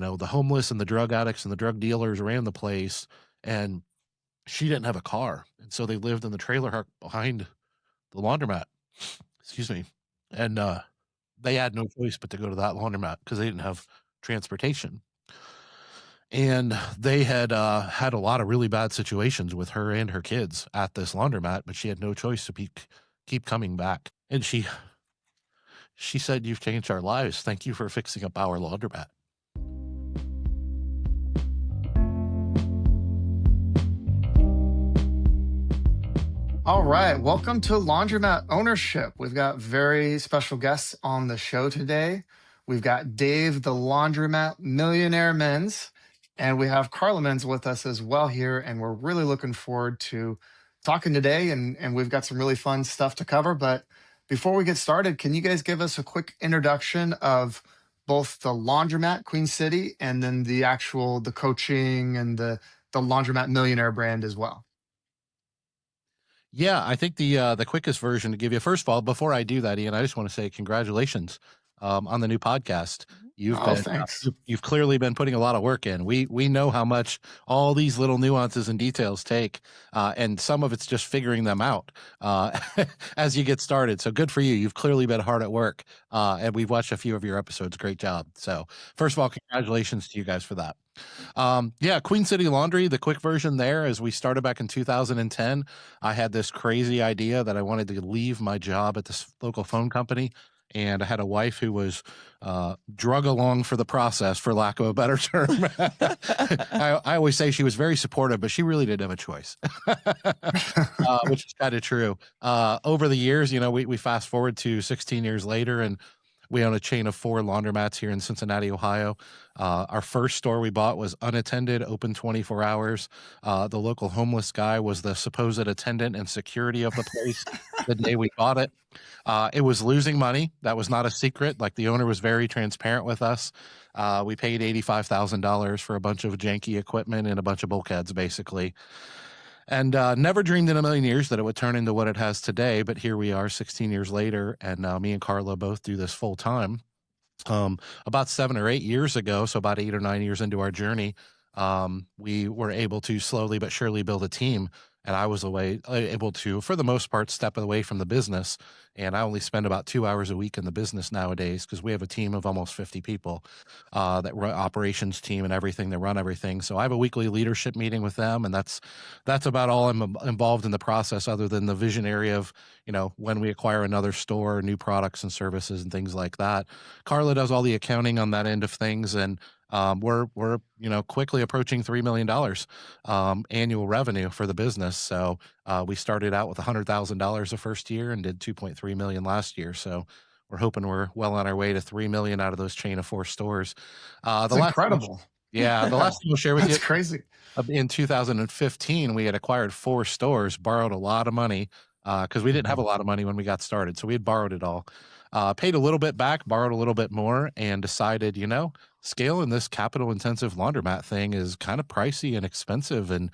the homeless and the drug addicts and the drug dealers ran the place, and she didn't have a car, and so they lived in the trailer park behind the laundromat. Excuse me. And they had no choice but to go to that laundromat because they didn't have transportation. And they had had a lot of really bad situations with her and her kids at this laundromat, but she had no choice to keep coming back. And she said, "You've changed our lives. Thank you for fixing up our laundromat." All right, welcome to Laundromat Ownership. We've got very special guests on the show today. We've got Dave, the Laundromat Millionaire Menz, and we have Carla Menz with us as well here. And we're really looking forward to talking today. And we've got some really fun stuff to cover. But before we get started, can you guys give us a quick introduction of both the Laundromat Queen City and then the coaching and the Laundromat Millionaire brand as well? Yeah, I think the quickest version to give you, first of all, before I do that, Ian, I just want to say congratulations on the new podcast. You've Oh, been thanks. you've clearly been putting a lot of work in. We know how much all these little nuances and details take, and some of it's just figuring them out as you get started. So good for you. You've clearly been hard at work, and we've watched a few of your episodes. Great job. So first of all, congratulations to you guys for that. Yeah, Queen City Laundry, the quick version there is we started back in 2010. I had this crazy idea that I wanted to leave my job at this local phone company. And I had a wife who was drug along for the process, for lack of a better term. I always say she was very supportive, but she really didn't have a choice, which is kind of true. Over the years, we fast forward to 16 years later, and we own a chain of 4 laundromats here in Cincinnati, Ohio. Our first store we bought was unattended, open 24 hours. The local homeless guy was the supposed attendant and security of the place the day we bought it. It was losing money. That was not a secret. Like, the owner was very transparent with us. We paid $85,000 for a bunch of janky equipment and a bunch of bulkheads, basically. And never dreamed in a million years that it would turn into what it has today. But here we are 16 years later, and me and Carla both do this full time. About 7 or 8 years ago, so about 8 or 9 years into our journey, we were able to slowly but surely build a team. And I was able to, for the most part, step away from the business. And I only spend about 2 hours a week in the business nowadays because we have a team of almost 50 people that run operations team and everything, that run everything. So I have a weekly leadership meeting with them, and that's about all I'm involved in the process, other than the vision area of, when we acquire another store, new products and services and things like that. Carla does all the accounting on that end of things, and we're quickly approaching $3 million annual revenue for the business. So we started out with $100,000 the first year and did 2.3 million last year. So we're hoping we're well on our way to 3 million out of those chain of 4 stores. It's The last incredible. the last thing we'll share with you, That's crazy. in 2015, we had acquired 4 stores, borrowed a lot of money because we didn't have a Mhm. lot of money when we got started. So we had borrowed it all, paid a little bit back, borrowed a little bit more, and decided, scaling this capital intensive laundromat thing is kind of pricey and expensive. And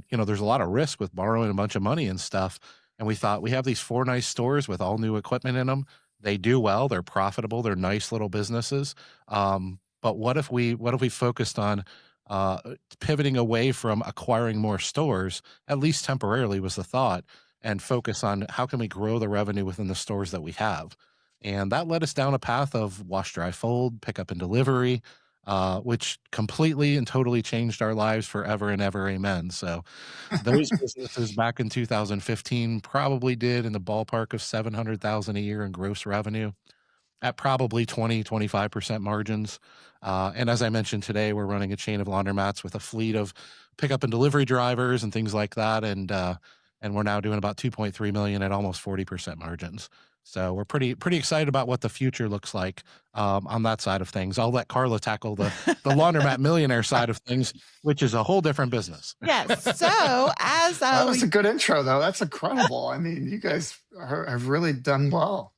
there's a lot of risk with borrowing a bunch of money and stuff. And we thought, we have these 4 nice stores with all new equipment in them. They do well. They're profitable. They're nice little businesses. But what if we focused on uh, pivoting away from acquiring more stores, at least temporarily was the thought, and focus on how can we grow the revenue within the stores that we have. And that led us down a path of wash, dry, fold, pickup and delivery, which completely and totally changed our lives forever and ever. Amen. So those businesses back in 2015 probably did in the ballpark of 700,000 a year in gross revenue at probably 20-25% margins. And as I mentioned today, we're running a chain of laundromats with a fleet of pickup and delivery drivers and things like that. And we're now doing about 2.3 million at almost 40% margins. So we're pretty excited about what the future looks like on that side of things. I'll let Carla tackle the Laundromat Millionaire side of things, which is a whole different business. Yes. So as That was a good intro, though. That's incredible. I mean, you guys have really done well.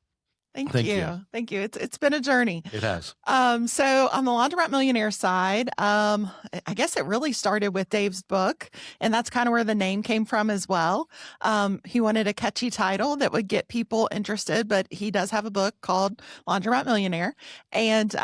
Thank Thank you. you. Thank you. It's been a journey. It has. So on the Laundromat Millionaire side, I guess it really started with Dave's book, and that's kind of where the name came from as well. He wanted a catchy title that would get people interested, but he does have a book called Laundromat Millionaire, and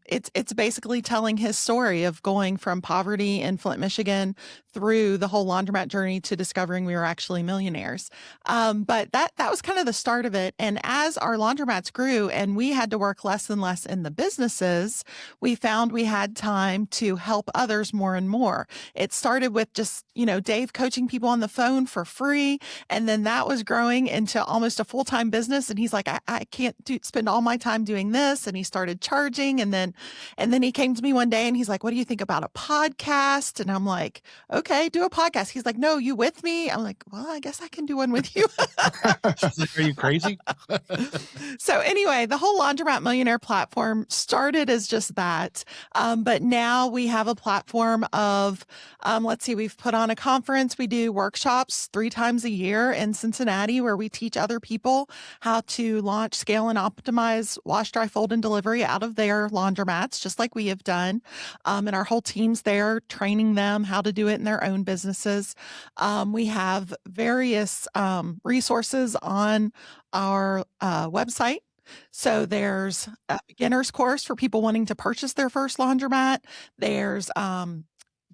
it's basically telling his story of going from poverty in Flint, Michigan, through the whole laundromat journey to discovering we were actually millionaires. But that was kind of the start of it. And as our laundromats grew and we had to work less and less in the businesses, we found we had time to help others more and more. It started with just, Dave coaching people on the phone for free. And then that was growing into almost a full-time business. And he's like, I can't spend all my time doing this. And he started charging. And then he came to me one day and he's like, what do you think about a podcast? And I'm like, okay, do a podcast. He's like, no, you with me? I'm like, well, I guess I can do one with you. She's like, are you crazy? So anyway, the whole Laundromat Millionaire platform started as just that. But now we have a platform of, let's see, we've put on a conference. We do workshops 3 times a year in Cincinnati where we teach other people how to launch, scale, and optimize wash, dry, fold, and delivery out of their laundromats, just like we have done. And our whole team's there training them how to do it in their own businesses. We have various resources on our website. So there's a beginner's course for people wanting to purchase their first laundromat. There's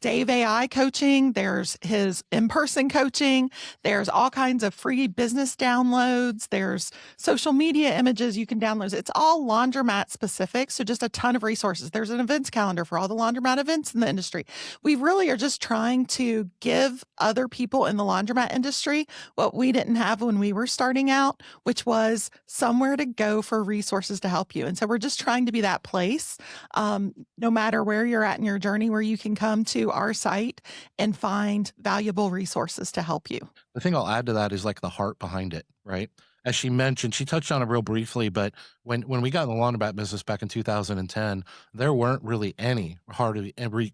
Dave AI coaching. There's his in-person coaching. There's all kinds of free business downloads. There's social media images you can download. It's all laundromat specific. So just a ton of resources. There's an events calendar for all the laundromat events in the industry. We really are just trying to give other people in the laundromat industry what we didn't have when we were starting out, which was somewhere to go for resources to help you. And so we're just trying to be that place, no matter where you're at in your journey, where you can come to our site and find valuable resources to help you. The thing I'll add to that is like the heart behind it, right? As she mentioned, she touched on it real briefly, but when we got in the laundromat business back in 2010, there weren't really any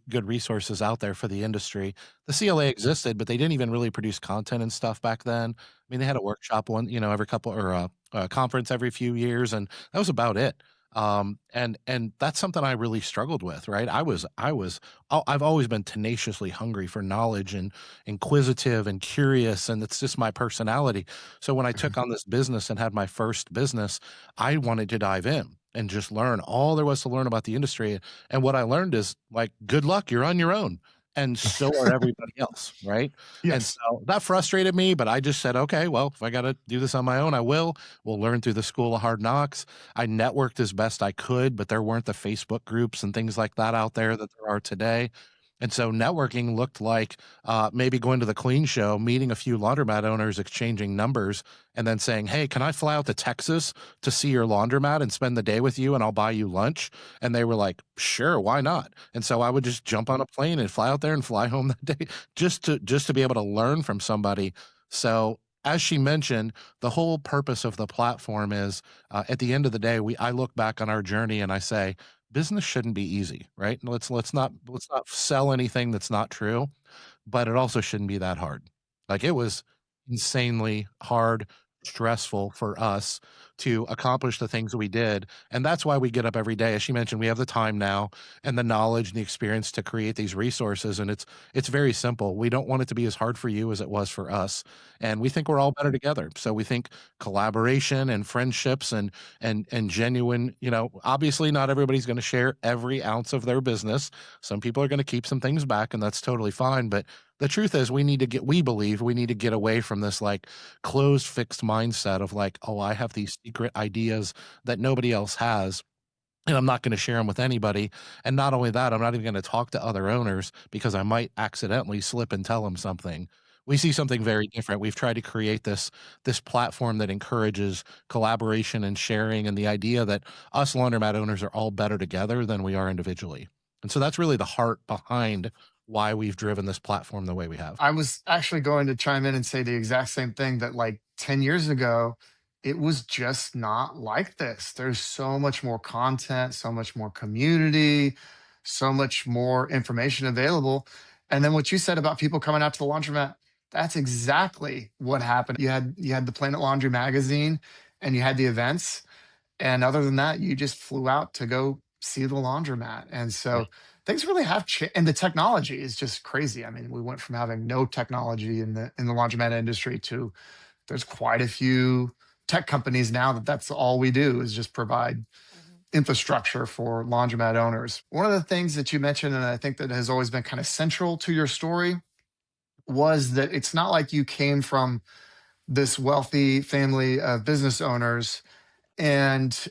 good resources out there for the industry. The CLA existed, but they didn't even really produce content and stuff back then. I mean, they had a workshop every couple or a conference every few years, and that was about it. And that's something I really struggled with, right? I've always been tenaciously hungry for knowledge and inquisitive and curious, and it's just my personality. So when I took on this business and had my first business, I wanted to dive in and just learn all there was to learn about the industry. And what I learned is like, good luck, you're on your own. And so are everybody else, right? And Yes. so that frustrated me, but I just said, okay, well, if I got to do this on my own, I will. We'll learn through the school of hard knocks. I networked as best I could, but there weren't the Facebook groups and things like that out there that there are today. And so networking looked like maybe going to the clean show, meeting a few laundromat owners, exchanging numbers, and then saying, hey, can I fly out to Texas to see your laundromat and spend the day with you and I'll buy you lunch? And they were like, sure, why not? And so I would just jump on a plane and fly out there and fly home that day just to be able to learn from somebody. So as she mentioned, the whole purpose of the platform is at the end of the day, I look back on our journey and I say, business shouldn't be easy, right? Let's not sell anything that's not true, but it also shouldn't be that hard. Like it was insanely hard, stressful for us to accomplish the things that we did. And that's why we get up every day. As she mentioned, we have the time now and the knowledge and the experience to create these resources. And it's very simple. We don't want it to be as hard for you as it was for us. And we think we're all better together. So we think collaboration and friendships and genuine, obviously not everybody's going to share every ounce of their business. Some people are going to keep some things back, and that's totally fine. But the truth is we believe we need to get away from this like closed, fixed mindset of like, oh, I have these secret ideas that nobody else has, and I'm not going to share them with anybody. And not only that, I'm not even going to talk to other owners because I might accidentally slip and tell them something. We see something very different. We've tried to create this platform that encourages collaboration and sharing, and the idea that us laundromat owners are all better together than we are individually. And so that's really the heart behind why we've driven this platform the way we have. I was actually going to chime in and say the exact same thing, that like 10 years ago, it was just not like this. There's so much more content, so much more community, so much more information available. And then what you said about people coming out to the laundromat, that's exactly what happened. You had the Planet Laundry magazine and you had the events. And other than that, you just flew out to go see the laundromat. And Yeah. so things really have changed. And the technology is just crazy. I mean, we went from having no technology in the laundromat industry to there's quite a few tech companies now that's all we do is just provide Mhm. infrastructure for laundromat owners. One of the things that you mentioned, and I think that has always been kind of central to your story, was that it's not like you came from this wealthy family of business owners and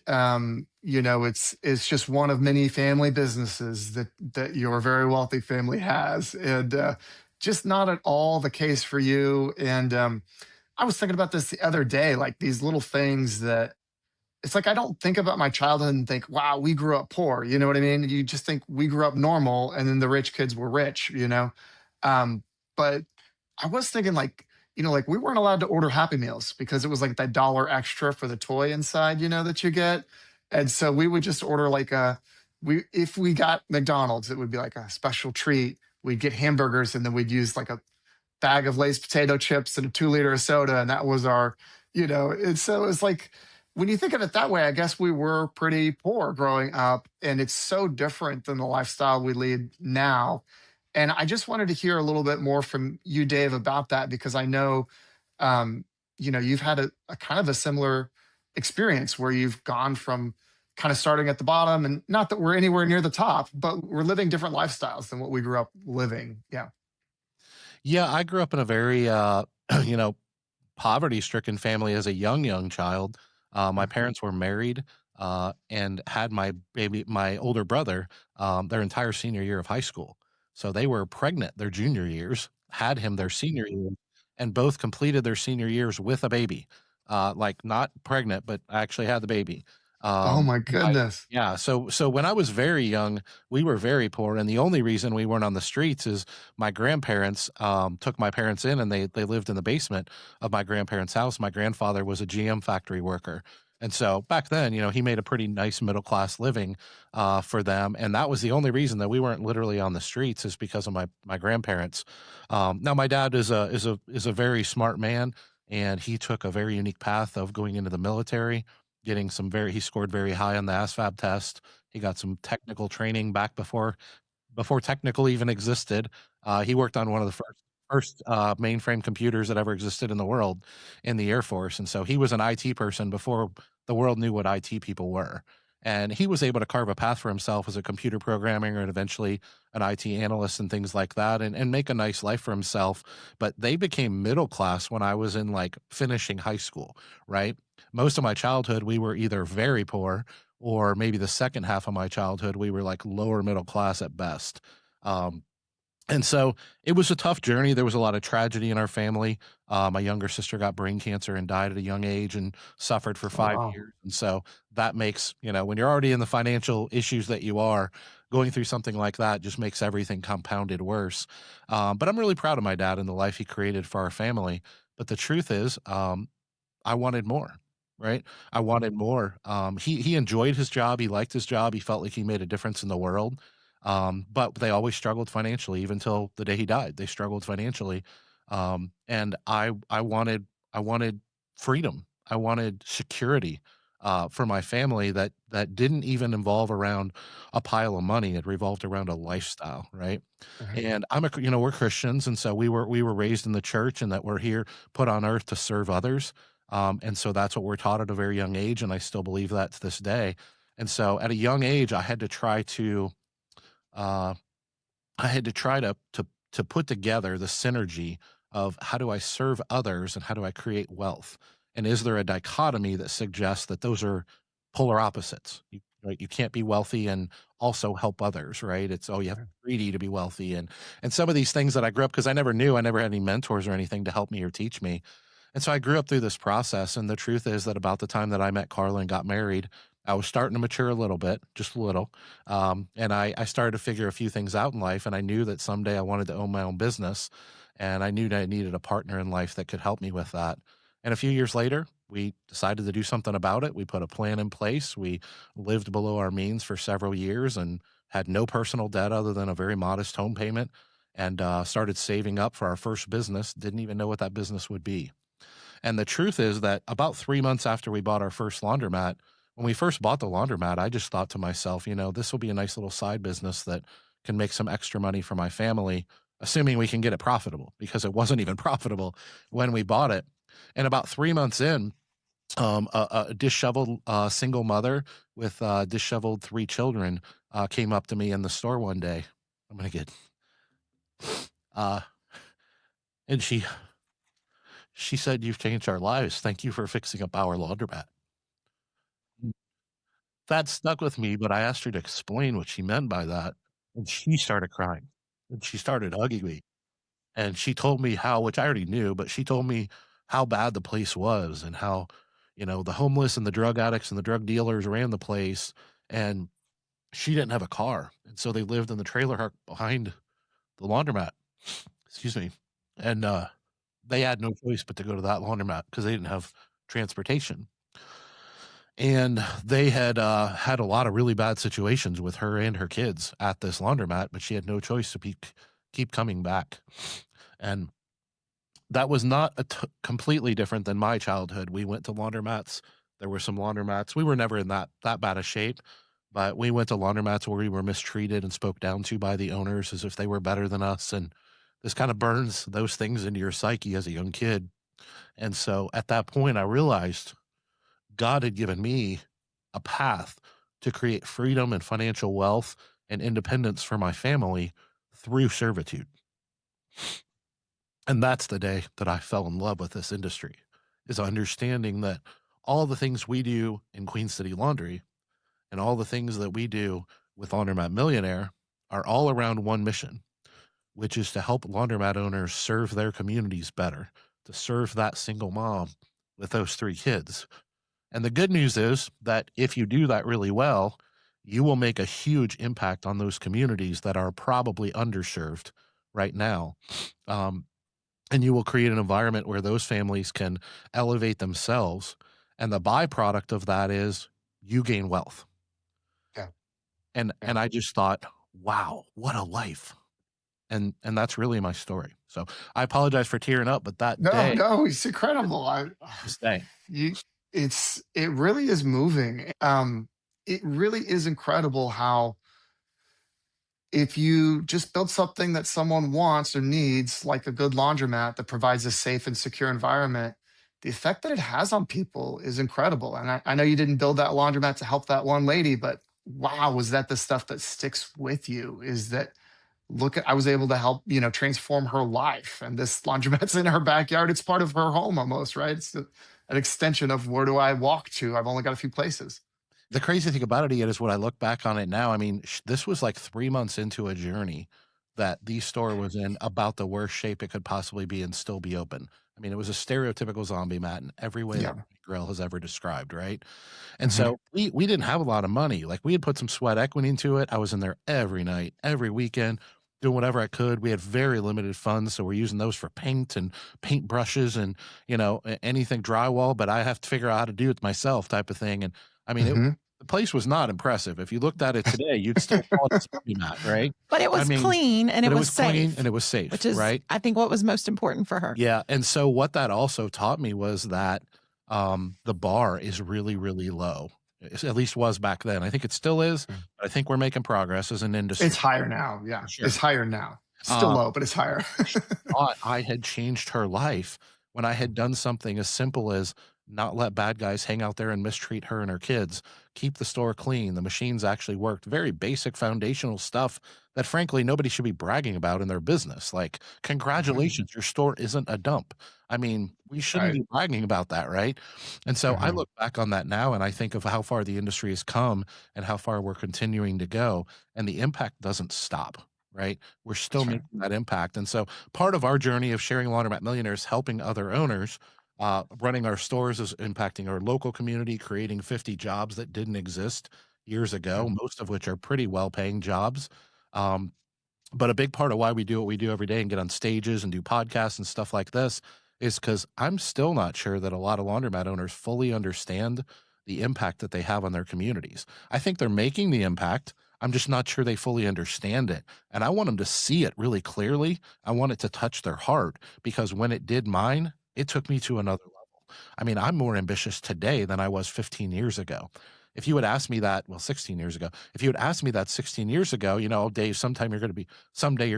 it's just one of many family businesses that your very wealthy family has, and just not at all the case for you. And I was thinking about this the other day, like these little things that it's like I don't think about my childhood and think, wow, we grew up poor. You know what I mean? You just think we grew up normal and then the rich kids were rich. But I was thinking like we weren't allowed to order Happy Meals because it was like that dollar extra for the toy inside, that you get. And so we would just order like if we got McDonald's, it would be like a special treat. We'd get hamburgers and then we'd use like a bag of Lay's potato chips and a 2 liter of soda. And that was and so it's like, when you think of it that way, I guess we were pretty poor growing up. And it's so different than the lifestyle we lead now. And I just wanted to hear a little bit more from you, Dave, about that, because I know, you've had a kind of a similar experience where you've gone from kind of starting at the bottom, and not that we're anywhere near the top, but we're living different lifestyles than what we grew up living. Yeah. Yeah, I grew up in a very, you know, poverty-stricken family as a young child. My Yeah. parents were married, and had my older brother, their entire senior year of high school. So they were pregnant their junior years, had him their senior year, and both completed their senior years with a baby. Like, not pregnant, but actually had the baby. Oh Um, my I goodness. yeah, so when I was very young, we were very poor, and the only reason we weren't on the streets is my grandparents, took my parents in, and they lived in the basement of my grandparents' house. My grandfather was a GM factory worker, and so back then, he made a pretty nice middle class living, for them, and that was the only reason that we weren't literally on the streets is because of my grandparents. Now my dad is a very smart man, and he took a very unique path of going into the military, getting he scored very high on the ASVAB test. He got some technical training back before technical even existed. He worked on one of the first mainframe computers that ever existed in the world in the Air Force, and so he was an IT person before the world knew what IT people were. And he was able to carve a path for himself as a computer programmer and eventually an IT analyst and things like that, and make a nice life for himself. But they became middle class when I was in like finishing high school, right? Most of my childhood, we were either very poor or maybe the second half of my childhood, we were like lower middle class at best. Um, and so it was a tough journey. There was a lot of tragedy in our family. My younger sister got brain cancer and died at a young age and suffered for Oh, five wow. years. And so that makes, when you're already in the financial issues that you are, going through something like that just makes everything compounded worse. But I'm really proud of my dad and the life he created for our family. But the truth is, I wanted more, right? I wanted more. He enjoyed his job. He liked his job. He felt like he made a difference in the world. But they always struggled financially, even till the day he died. They struggled financially, and I wanted freedom. I wanted security for my family that didn't even involve around a pile of money. It revolved around a lifestyle, right? Right. And we're Christians, and so we were raised in the church, and that we're here put on earth to serve others. And so that's what we're taught at a very young age, and I still believe that to this day. And so at a young age, uh, I had to try to put together the synergy of how do I serve others and how do I create wealth? And is there a dichotomy that suggests that those are polar opposites? Right? You can't be wealthy and also help others, right? It's you have to Right. be greedy to be wealthy, and some of these things that I grew up because I never had any mentors or anything to help me or teach me. And so I grew up through this process, and the truth is that about the time that I met Carla and got married, I was starting to mature a little bit, just a little. And I started to figure a few things out in life, and I knew that someday I wanted to own my own business, and I knew that I needed a partner in life that could help me with that. And a few years later, we decided to do something about it. We put a plan in place. We lived below our means for several years and had no personal debt other than a very modest home payment, and started saving up for our first business. Didn't even know what that business would be. And the truth is that about 3 months after we bought our first laundromat, when we first bought the laundromat, I just thought to myself, this will be a nice little side business that can make some extra money for my family, assuming we can get it profitable because it wasn't even profitable when we bought it. And about 3 months in, a disheveled single mother with disheveled three children came up to me in the store one day. I'm gonna get, uh, and she said, "You've changed our lives. Thank you for fixing up our laundromat." That stuck with me, but I asked her to explain what she meant by that, and she started crying, and she started hugging me, and she told me how, which I already knew, but she told me how bad the place was and how, the homeless and the drug addicts and the drug dealers ran the place, and she didn't have a car, and so they lived in the trailer park behind the laundromat. Excuse me. And, they had no choice but to go to that laundromat because they didn't have transportation. And they had, had a lot of really bad situations with her and her kids at this laundromat, but she had no choice to keep coming back. And that was not completely different than my childhood. We went to laundromats. There were some laundromats. We were never in that bad a shape, but we went to laundromats where we were mistreated and spoke down to by the owners as if they were better than us. And this kind of burns those things into your psyche as a young kid. And so at that point, I realized God had given me a path to create freedom and financial wealth and independence for my family through servitude. And that's the day that I fell in love with this industry, is understanding that all the things we do in Queen City Laundry and all the things that we do with Laundromat Millionaire are all around one mission, which is to help laundromat owners serve their communities better, to serve that single mom with those three kids. And the good news is that if you do that really well, you will make a huge impact on those communities that are probably underserved right now. And you will create an environment where those families can elevate themselves. And the byproduct of that is you gain wealth. Yeah. And I just thought, wow, what a life. And that's really my story. So I apologize for tearing up, but that day, No, it's incredible. this day, It really is moving. It really is incredible how if you just build something that someone wants or needs, like a good laundromat that provides a safe and secure environment, the effect that it has on people is incredible. And I know you didn't build that laundromat to help that one lady, but wow, was that the stuff that sticks with you? Is that I was able to help, transform her life. And this laundromat's in her backyard. It's part of her home almost, right? It's an extension of where do I walk to? I've only got a few places. the crazy thing about it Ian, is when I look back on it now, I mean, this was like 3 months into a journey that the store was in about the worst shape it could possibly be and still be open. I mean, it was a stereotypical zombie mat in every way Yeah. that Grill has ever described, right? And Mhm. so we didn't have a lot of money. Like we had put some sweat equity into it. I was in there every night, every weekend, doing whatever I could. We had very limited funds, so we're using those for paint and paint brushes and anything drywall. But I have to figure out how to do it myself, type of thing. And I mean, Mhm. the place was not impressive. If you looked at it today, you'd still call it a zombie mat, right? But it I was mean, clean and but it it was was clean safe, and it was safe, which is, right? I think, what was most important for her. Yeah, and so what that also taught me was that, the bar is really, really low. At least was back then. I think it still is, Mm. but I think we're making progress as an industry It's higher now. for Yeah. sure. It's higher now. Still Um, low, but it's higher. she thought I had changed her life when I had done something as simple as not let bad guys hang out there and mistreat her and her kids, keep the store clean. The machines actually worked. Very basic foundational stuff that frankly nobody should be bragging about in their business. Like, Mhm. congratulations, your store isn't a dump. I mean, we shouldn't Right. be bragging about that, right? And so I Mhm. look back on that now and I think of how far the industry has come and how far we're continuing to go, and the impact doesn't stop. Right? We're still That's right. making that impact. And so part of our journey of sharing Laundromat Millionaires, helping other owners, running our stores is impacting our local community, creating 50 jobs that didn't exist years ago, Mm. most of which are pretty well paying jobs. Um, but a big part of why we do what we do every day and get on stages and do podcasts and stuff like this is because I'm still not sure that a lot of laundromat owners fully understand the impact that they have on their communities. I think they're making the impact. I'm just not sure they fully understand it. And I want them to see it really clearly. I want it to touch their heart because when it did mine, it took me to another level. I mean, I'm more ambitious today than I was 15 years ago. if you had asked me that, well, 16 years ago, if you had asked me that 16 years ago, you know, Dave, someday you're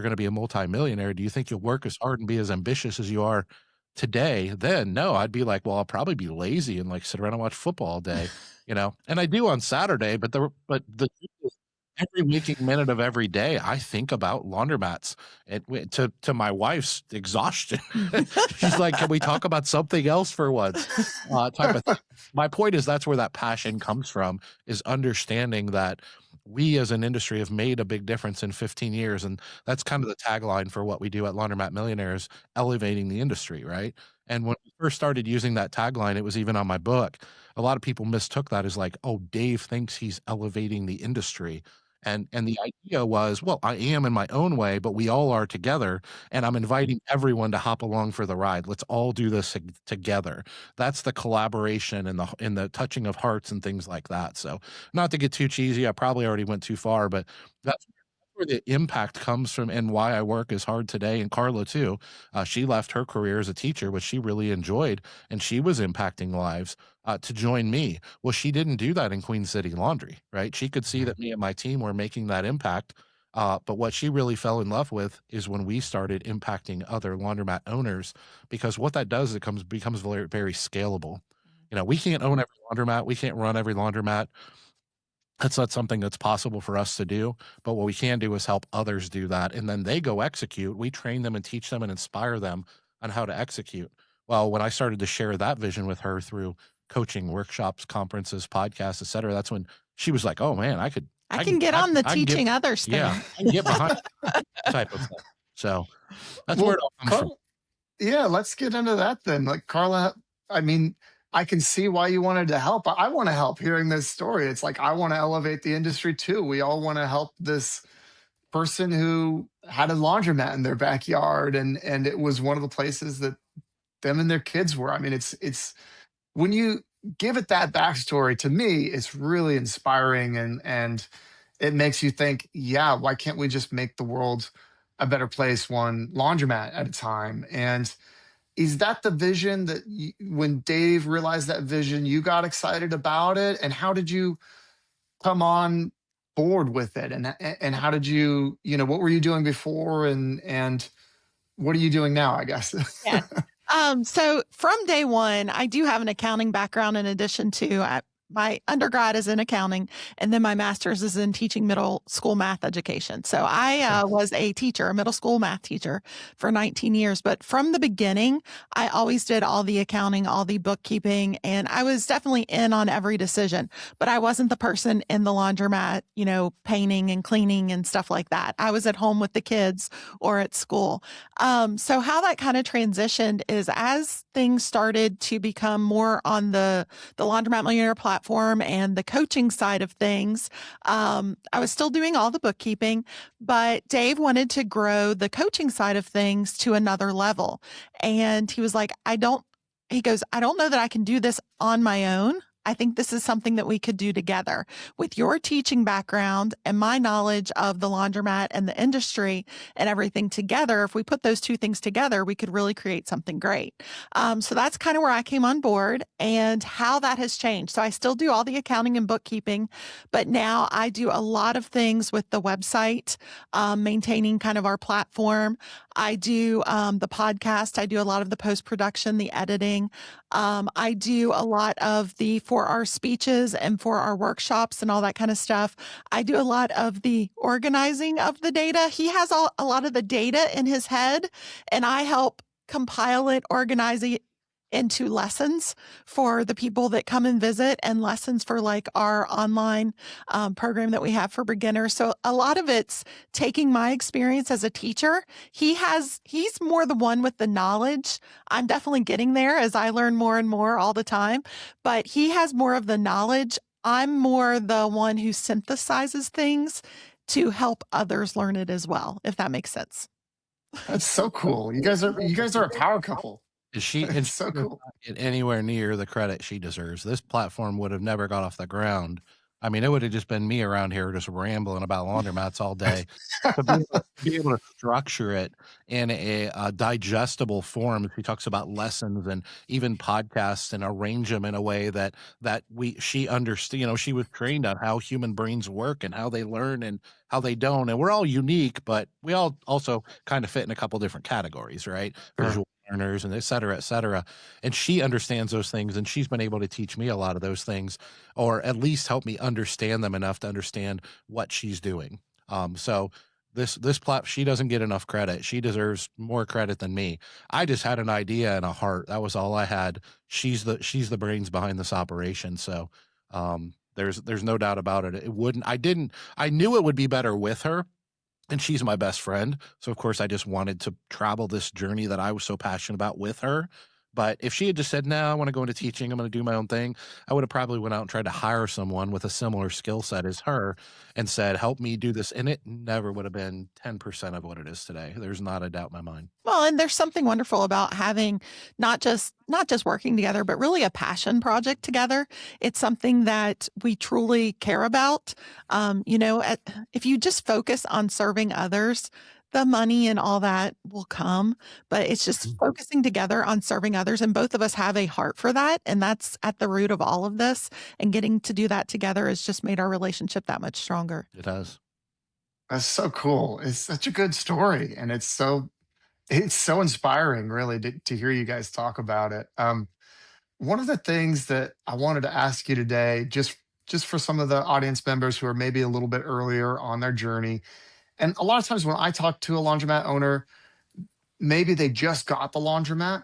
going to be a multimillionaire. Do you think you'll work as hard and be as ambitious as you are today? Then no, I'd be like, well, I'll probably be lazy and like sit around and watch football all day, you know, and I do on Saturday, but every waking minute of every day, I think about laundromats, and to my wife's exhaustion. She's like, "Can we talk about something else for once?" Type of thing. My point is that's where that passion comes from, is understanding that we as an industry have made a big difference in 15 years, and that's kind of the tagline for what we do at Laundromat Millionaires, elevating the industry, right? And when we first started using that tagline, it was even on my book. A lot of people mistook that as like, "Oh, Dave thinks he's elevating the industry." And the idea was, well, I am in my own way, but we all are together, and I'm inviting everyone to hop along for the ride. Let's all do this together. That's the collaboration and the touching of hearts and things like that. So, not to get too cheesy, I probably already went too far, but that's where the impact comes from, and why I work as hard today. And Carla too. She left her career as a teacher, which she really enjoyed, and she was impacting lives, to join me. Well, she didn't do that in Queen City Laundry, right? She could see that me and my team were making that impact. But what she really fell in love with is when we started impacting other laundromat owners, because what that does, becomes very, very scalable. You know, we can't own every laundromat. We can't run every laundromat. That's not something that's possible for us to do, but what we can do is help others do that, and then they go execute. We train them and teach them and inspire them on how to execute. Well, when I started to share that vision with her through coaching, workshops, conferences, podcasts, et cetera, that's when she was like, "Oh man, I can get on the teaching others thing." Yeah, I can get behind that type of thing." So that's where it all comes from. Yeah, let's get into that then. Like, Carla, I mean, I can see why you wanted to help. I want to help hearing this story. It's like, I want to elevate the industry too. We all want to help this person who had a laundromat in their backyard, and it was one of the places that them and their kids were. I mean, it's when you give it that backstory, to me, it's really inspiring, and it makes you think, yeah, why can't we just make the world a better place, one laundromat at a time? And is that the vision that when Dave realized that vision, you got excited about it? And how did you come on board with it? And how did you, what were you doing before, and what are you doing now, I guess? Yeah. So from day one, I do have an accounting background in addition to my undergrad is in accounting, and then my master's is in teaching middle school math education. So I was a teacher, a middle school math teacher for 19 years. But from the beginning, I always did all the accounting, all the bookkeeping, and I was definitely in on every decision. But I wasn't the person in the laundromat, painting and cleaning and stuff like that. I was at home with the kids or at school. So how that kind of transitioned is as things started to become more on the Laundromat Millionaire platform and the coaching side of things, I was still doing all the bookkeeping, but Dave wanted to grow the coaching side of things to another level. And he was like, I don't know that I can do this on my own. I think this is something that we could do together. With your teaching background and my knowledge of the laundromat and the industry and everything together, if we put those two things together, we could really create something great. So that's kind of where I came on board and how that has changed. So I still do all the accounting and bookkeeping, but now I do a lot of things with the website, maintaining kind of our platform. I do the podcast. I do a lot of the post-production, the editing. I do a lot of for our speeches and for our workshops and all that kind of stuff. I do a lot of the organizing of the data. He has a lot of the data in his head, and I help compile it, organize it into lessons for the people that come and visit, and lessons for like our online program that we have for beginners. So a lot of it's taking my experience as a teacher. He's more the one with the knowledge. I'm definitely getting there as I learn more and more all the time, but he has more of the knowledge. I'm more the one who synthesizes things to help others learn it as well, if that makes sense. That's so cool. You guys are a power couple. She It's so cool. Get anywhere near the credit she deserves. This platform would have never got off the ground I mean, it would have just been me around here just rambling about laundromats all day. To be able to structure it in a digestible form. She talks about lessons and even podcasts and arrange them in a way that she understand. You know, she was trained on how human brains work and how they learn and how they don't. And we're all unique, but we all also kind of fit in a couple different categories, right? Sure. Visual learners and et cetera, et cetera. And she understands those things, and she's been able to teach me a lot of those things, or at least help me understand them enough to understand what she's doing. So she doesn't get enough credit. She deserves more credit than me. I just had an idea and a heart. That was all I had. She's the brains behind this operation. So there's no doubt about it. I knew it would be better with her, and she's my best friend. So of course I just wanted to travel this journey that I was so passionate about with her. But if she had just said, "No, I want to go into teaching, I'm going to do my own thing," I would have probably went out and tried to hire someone with a similar skill set as her and said, "Help me do this." And it never would have been 10% of what it is today. There's not a doubt in my mind. Well, and there's something wonderful about having not just working together, but really a passion project together. It's something that we truly care about. If you just focus on serving others, the money and all that will come, but it's just focusing together on serving others. And both of us have a heart for that. And that's at the root of all of this. And getting to do that together has just made our relationship that much stronger. It has. That's so cool. It's such a good story, and it's so inspiring, really, to hear you guys talk about it. One of the things that I wanted to ask you today, just for some of the audience members who are maybe a little bit earlier on their journey, and a lot of times when I talk to a laundromat owner, maybe they just got the laundromat,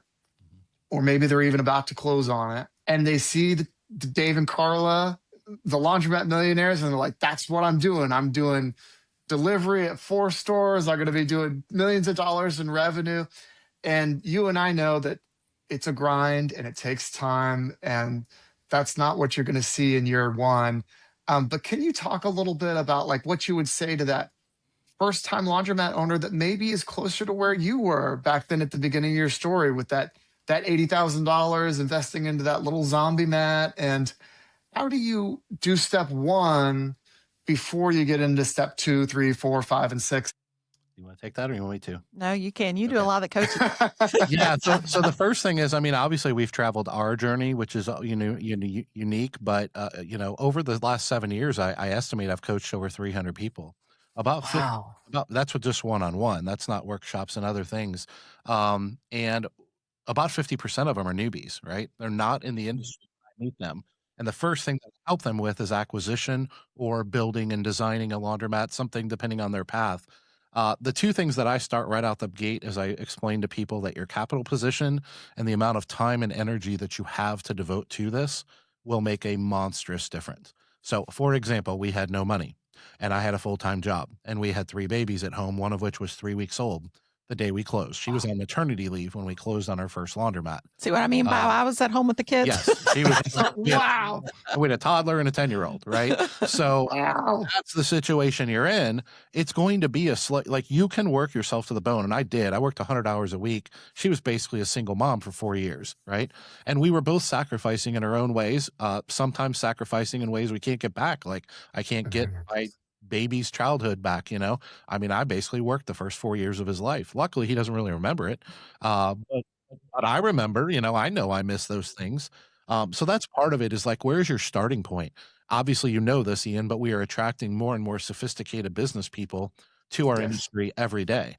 or maybe they're even about to close on it, and they see the Dave and Carla, the Laundromat Millionaires, and they're like, "That's what I'm doing. I'm doing delivery at 4 stores. I'm going to be doing millions of dollars in revenue." And you and I know that it's a grind and it takes time, and that's not what you're going to see in year one. But can you talk a little bit about like what you would say to that first time laundromat owner that maybe is closer to where you were back then at the beginning of your story with that $80,000 investing into that little zombie mat? And how do you do step one before you get into step two, three, four, five, and six? You want to take that, or you want me to? No, you can. You do a Okay. lot of coaching. Yeah. So the first thing is, I mean, obviously we've traveled our journey, which is unique, but over the last 7 years, I estimate I've coached over 300 people. About fif- Wow. about that's with just one-on-one. That's not workshops and other things. And about 50% of them are newbies, right? They're not in the industry when I meet them. And the first thing that I help them with is acquisition or building and designing a laundromat, something depending on their path. The two things that I start right out the gate is I explain to people that your capital position and the amount of time and energy that you have to devote to this will make a monstrous difference. So, for example, we had no money, and I had a full-time job, and we had 3 babies at home, one of which was 3 weeks old the day we closed. She was on maternity leave when we closed on our first laundromat. See what I mean by Um, I was at home with the kids? Yes, she was. Wow. We had a toddler and a 10-year-old, right? So Wow. that's the situation you're in. It's going to be like you can work yourself to the bone. And I did. I worked 100 hours a week. She was basically a single mom for 4 years, right? And we were both sacrificing in our own ways, sometimes sacrificing in ways we can't get back. Like I can't get my baby's childhood back. I mean, I basically worked the first 4 years of his life. Luckily, he doesn't really remember it. But I remember, I know I miss those things. So that's part of it is like, where's your starting point? Obviously, you know this, Ian, but we are attracting more and more sophisticated business people to our Yes. industry every day.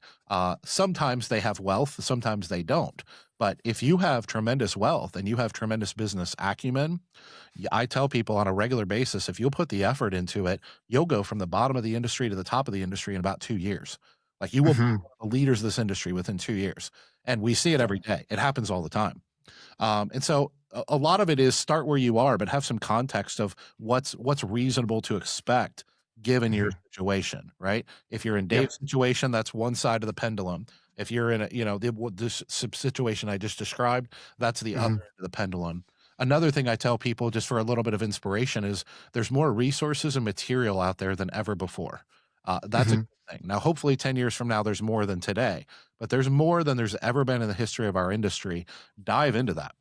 Sometimes they have wealth, sometimes they don't. But if you have tremendous wealth and you have tremendous business acumen, I tell people on a regular basis, if you'll put the effort into it, you'll go from the bottom of the industry to the top of the industry in about 2 years. Like you will be Mhm. one of the leaders of this industry within 2 years. And we see it every day. It happens all the time. And so a lot of it is start where you are, but have some context of what's reasonable to expect given your Mhm. situation, right? If you're in Yep. Dave's situation, that's one side of the pendulum. If you're in this situation I just described, that's the other Mhm. end of the pendulum. Another thing I tell people just for a little bit of inspiration is there's more resources and material out there than ever before. That's a Mhm. good thing. Now, hopefully 10 years from now, there's more than today, but there's more than there's ever been in the history of our industry. Dive into that.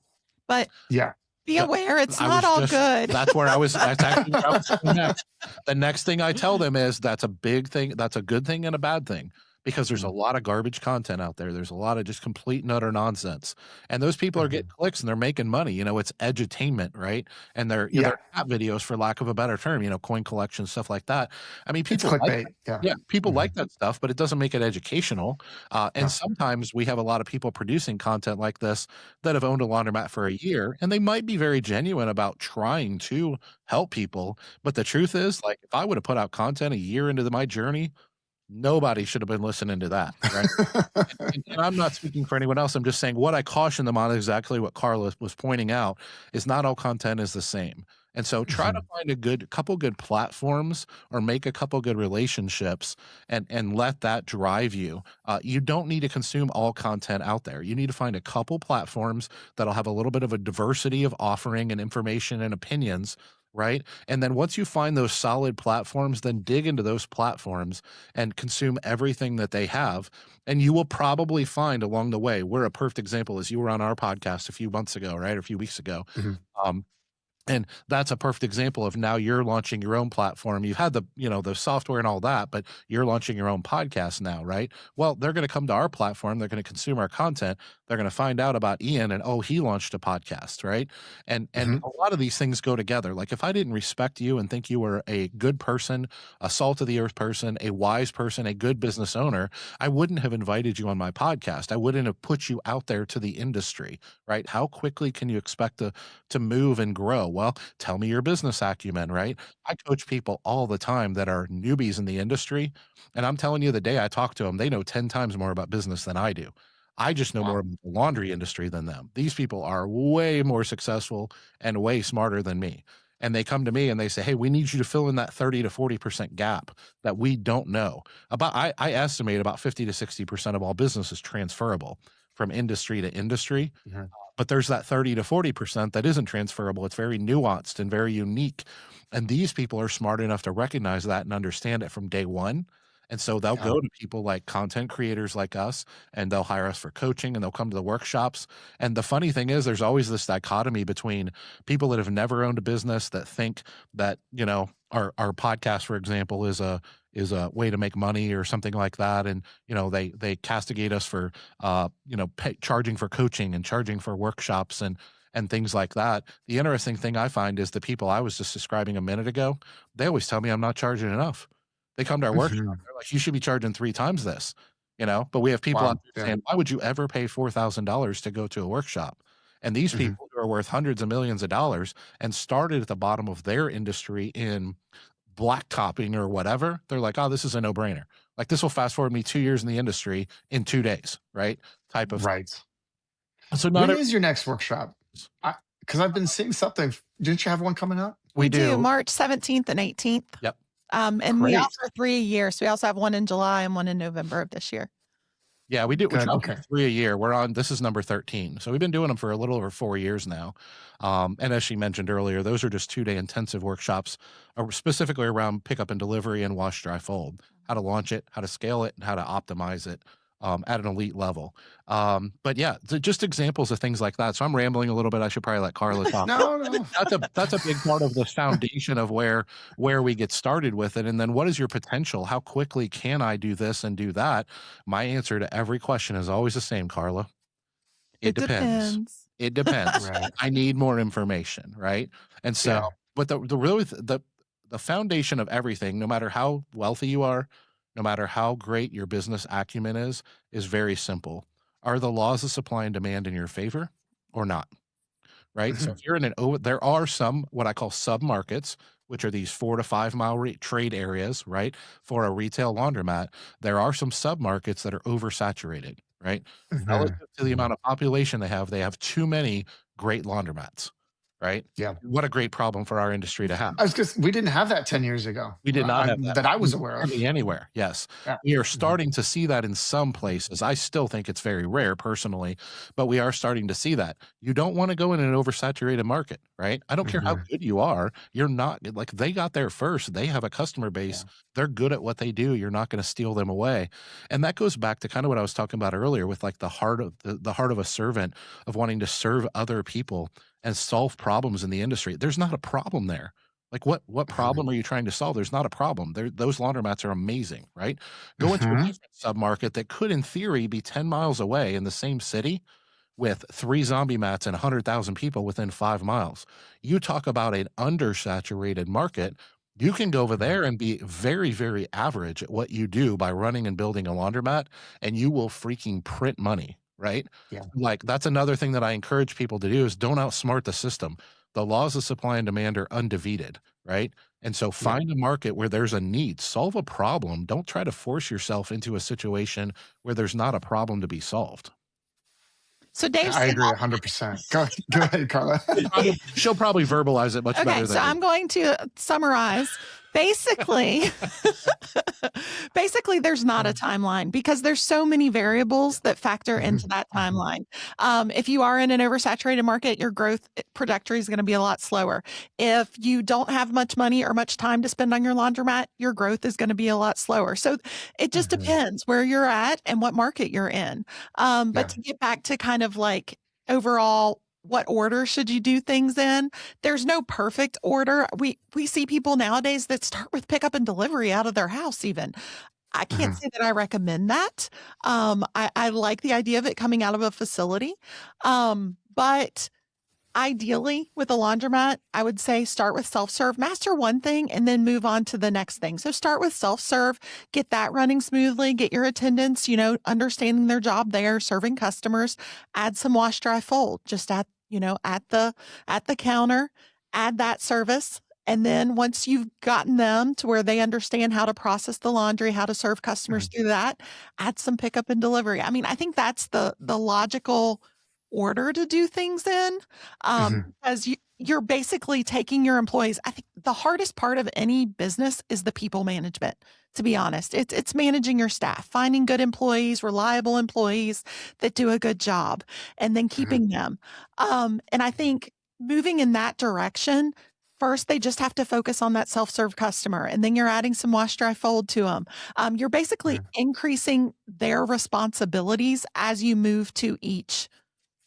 But Yeah. Be aware, it's I not was all just good. that's where I was that's actually where I was going next. The next thing I tell them is that's a big thing, that's a good thing and a bad thing, because there's a Mhm. lot of garbage content out there. There's a lot of just complete and utter nonsense. And those people are getting Mhm. clicks and they're making money. You know, it's edutainment, right? And they're Yeah, they're cat videos, for lack of a better term, you know, coin collection, stuff like that. I mean, it's people like that. clickbait. Yeah. Yeah, people Mhm. like that stuff, but it doesn't make it educational. And No. sometimes we have a lot of people producing content like this that have owned a laundromat for a year, and they might be very genuine about trying to help people. But the truth is, like, if I would have put out content a year into my journey, nobody should have been listening to that, right? And I'm not speaking for anyone else. I'm just saying what I caution them on, exactly what Carla was pointing out, is not all content is the same. And so try to Mhm. find couple good platforms, or make a couple good relationships, and let that drive you. You don't need to consume all content out there. You need to find a couple platforms that'll have a little bit of a diversity of offering and information and opinions, right? And then once you find those solid platforms, then dig into those platforms and consume everything that they have, and you will probably find along the way. We're a perfect example, as you were on our podcast a few months ago, right? Or a few weeks ago. Mhm. Um, and that's a perfect example of, now you're launching your own platform. You've had the software and all that, but you're launching your own podcast now, right? Well, they're going to come to our platform. They're going to consume our content. They're going to find out about Ian, and, oh, he launched a podcast, right? And Mhm. a lot of these things go together. Like, if I didn't respect you and think you were a good person, a salt of the earth person, a wise person, a good business owner, I wouldn't have invited you on my podcast. I wouldn't have put you out there to the industry, right? How quickly can you expect to move and grow? Well, tell me your business acumen, right? I coach people all the time that are newbies in the industry, and I'm telling you, the day I talk to them, they know 10 times more about business than I do. I just know more Wow. about the laundry industry than them. These people are way more successful and way smarter than me. And they come to me and they say, "Hey, we need you to fill in that 30 to 40% gap that we don't know about." I estimate about 50 to 60% of all business is transferable from industry to industry, Mhm. but there's that 30 to 40% that isn't transferable. It's very nuanced and very unique. And these people are smart enough to recognize that and understand it from day one. And so they'll Yeah. go to people like content creators like us, and they'll hire us for coaching, and they'll come to the workshops. And the funny thing is, there's always this dichotomy between people that have never owned a business, that think that, our podcast, for example, is a way to make money or something like that. And, they castigate us for charging for coaching and charging for workshops and things like that. The interesting thing I find is the people I was just describing a minute ago, they always tell me I'm not charging enough. They come to our workshop, Mhm. they're like, "You should be charging 3 times this," but we have people out Wow. there Yeah. saying, "Why would you ever pay $4,000 to go to a workshop?" And these Mhm. people who are worth hundreds of millions of dollars and started at the bottom of their industry in blacktopping or whatever, they're like, "Oh, this is a no-brainer. Like, this will fast forward me 2 years in the industry in 2 days," right? Type of thing. Right. So not When every is your next workshop? Because I've been seeing something. Didn't you have one coming up? We we do do. March 17th and 18th. Yep. And we Great. offer 3 a year. So we also have one in July and one in November of this year. Yeah, we do. We Good. try to do Okay. 3 a year. This is number 13. So we've been doing them for a little over 4 years now. And as she mentioned earlier, those are just 2-day intensive workshops, specifically around pickup and delivery and wash, dry, fold, how to launch it, how to scale it, and how to optimize it at an elite level. But yeah, just examples of things like that. So I'm rambling a little bit. I should probably let Carla talk. No, no. That's a big part of the foundation of where we get started with it. And then, what is your potential? How quickly can I do this and do that? My answer to every question is always the same, Carla. It It depends. depends. It depends. Right. I need more information, right? And so, Yeah. but the foundation of everything, no matter how wealthy you are, no matter how great your business acumen is very simple. Are the laws of supply and demand in your favor or not? Right? So Mhm. if you're in there are some what I call sub markets, which are these 4 to 5 mile trade areas, right? For a retail laundromat, there are some sub markets that are oversaturated, right? Mhm. Relative to the Mhm. amount of population they have too many great laundromats, right? Yeah. What a great problem for our industry to have. I was just, we didn't have that 10 years ago. We did not have that. That I was aware of. Hardly anywhere, yes. Yeah. We are Mhm. starting to see that in some places. I still think it's very rare personally, but we are starting to see that. You don't wanna go in an oversaturated market, right? I don't care how Mhm. good you are, you're not like, they got there first, they have a customer base, Yeah. they're good at what they do, you're not gonna steal them away. And that goes back to kinda what I was talking about earlier with, like, the heart of a servant, of wanting to serve other people and solve problems in the industry. There's not a problem there. Like what problem are you trying to solve? There's not a problem. Those laundromats are amazing, right? Go into a Mm-hmm. different submarket that could, in theory, be 10 miles away in the same city with 3 zombie mats and 100,000 people within 5 miles. You talk about an undersaturated market, you can go over there and be very, very average at what you do by running and building a laundromat, and you will freaking print money, right? Yeah. Like, that's another thing that I encourage people to do is don't outsmart the system. The laws of supply and demand are undefeated, right? And so Yeah. find a market where there's a need, solve a problem. Don't try to force yourself into a situation where there's not a problem to be solved. So Dave I said agree 100%. Go ahead, Carla. She'll probably verbalize it much better okay, than so me. I'm going to summarize. Basically, there's not a timeline because there's so many variables that factor into that timeline. If you are in an oversaturated market, your growth trajectory is going to be a lot slower. If you don't have much money or much time to spend on your laundromat, your growth is going to be a lot slower. So it just depends where you're at and what market you're in. But to get back to kind of like overall, what order should you do things in? There's no perfect order. We see people nowadays that start with pickup and delivery out of their house even. I can't say that I recommend that. I like the idea of it coming out of a facility. But ideally with a laundromat, I would say start with self-serve, master one thing, and then move on to the next thing. So start with self-serve, get that running smoothly, get your attendants, understanding their job there, serving customers, add some wash, dry, fold, just at the counter, add that service. And then once you've gotten them to where they understand how to process the laundry, how to serve customers through that, add some pickup and delivery. I mean, I think that's the logical order to do things in, because you're basically taking your employees. I think the hardest part of any business is the people management, to be honest. It's managing your staff, finding good employees, reliable employees that do a good job, and then keeping them. And I think moving in that direction, first, they just have to focus on that self-serve customer, and then you're adding some wash, dry, fold to them. You're basically increasing their responsibilities as you move to each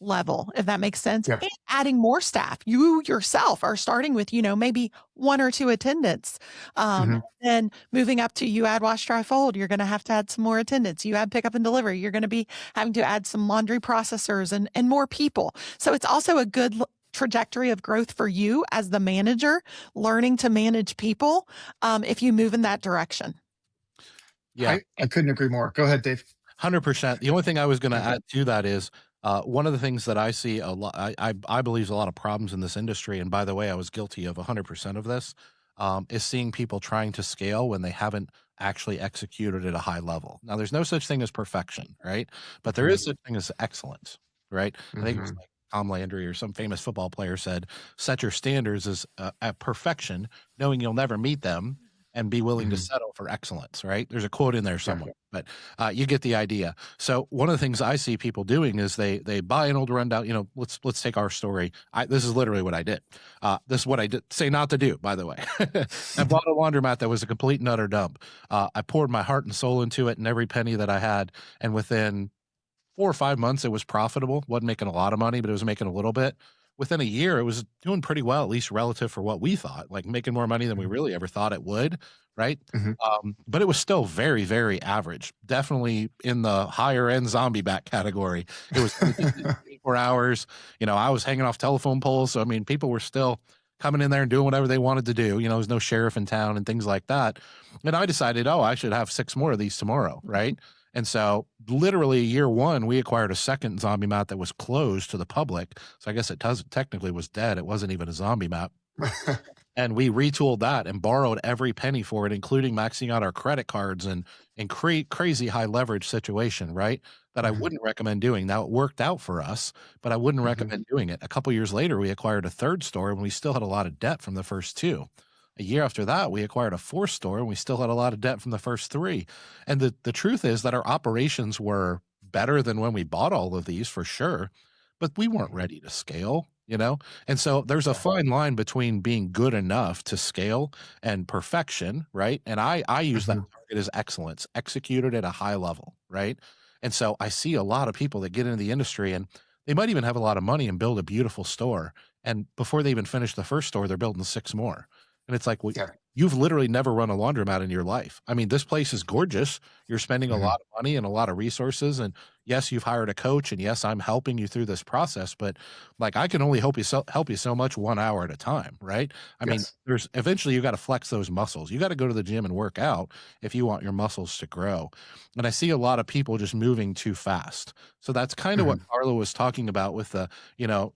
level, if that makes sense, Yep. and adding more staff. You yourself are starting with, maybe 1 or 2 attendants. Then moving up to you add wash, dry, fold, you're going to have to add some more attendants. You add pickup and delivery, you're going to be having to add some laundry processors and more people. So it's also a good trajectory of growth for you as the manager, learning to manage people, if you move in that direction. Yeah, I couldn't agree more. Go ahead, Dave. 100%. The only thing I was going to add to that is one of the things that I see a lot, I believe is a lot of problems in this industry. And by the way, I was guilty of 100% of this, is seeing people trying to scale when they haven't actually executed at a high level. Now, there's no such thing as perfection, right? But there is such thing as excellence, right? I think it was like Tom Landry or some famous football player said, set your standards as at perfection, knowing you'll never meet them, and be willing to settle for excellence, right? There's a quote in there somewhere, but you get the idea. So one of the things I see people doing is they buy an old rundown, let's take our story. This is literally what I did. This is what I did say not to do, by the way. I bought a laundromat that was a complete and utter dump. I poured my heart and soul into it and every penny that I had. And within 4 or 5 months, it was profitable. Wasn't making a lot of money, but it was making a little bit. Within a year, it was doing pretty well, at least relative for what we thought, like making more money than we really ever thought it would, right? But it was still very, very average. Definitely in the higher end zombie bat category. It was 24 hours. I was hanging off telephone poles. So, I mean, people were still coming in there and doing whatever they wanted to do. There's no sheriff in town and things like that. And I decided, I should have 6 more of these tomorrow, right? And so literally year 1, we acquired a second zombie mat that was closed to the public. So I guess it technically was dead. It wasn't even a zombie mat. And we retooled that and borrowed every penny for it, including maxing out our credit cards and crazy high leverage situation, right? That I wouldn't recommend doing. Now it worked out for us, but I wouldn't recommend doing it. A couple years later, we acquired a third store and we still had a lot of debt from the first 2. A year after that, we acquired a 4th store and we still had a lot of debt from the first 3. And the truth is that our operations were better than when we bought all of these for sure, but we weren't ready to scale, And so there's a fine line between being good enough to scale and perfection, right? And I use that target as excellence, executed at a high level, right? And so I see a lot of people that get into the industry and they might even have a lot of money and build a beautiful store. And before they even finish the first store, they're building 6 more. And it's like, well, Yeah. you've literally never run a laundromat in your life. I mean, this place is gorgeous. You're spending a Mhm. lot of money and a lot of resources. And yes, you've hired a coach. And yes, I'm helping you through this process. But like, I can only help you so much 1 hour at a time, right? I mean, Yes. there's eventually you got to flex those muscles. You got to go to the gym and work out if you want your muscles to grow. And I see a lot of people just moving too fast. So that's kind of what Mhm. Carla was talking about with the,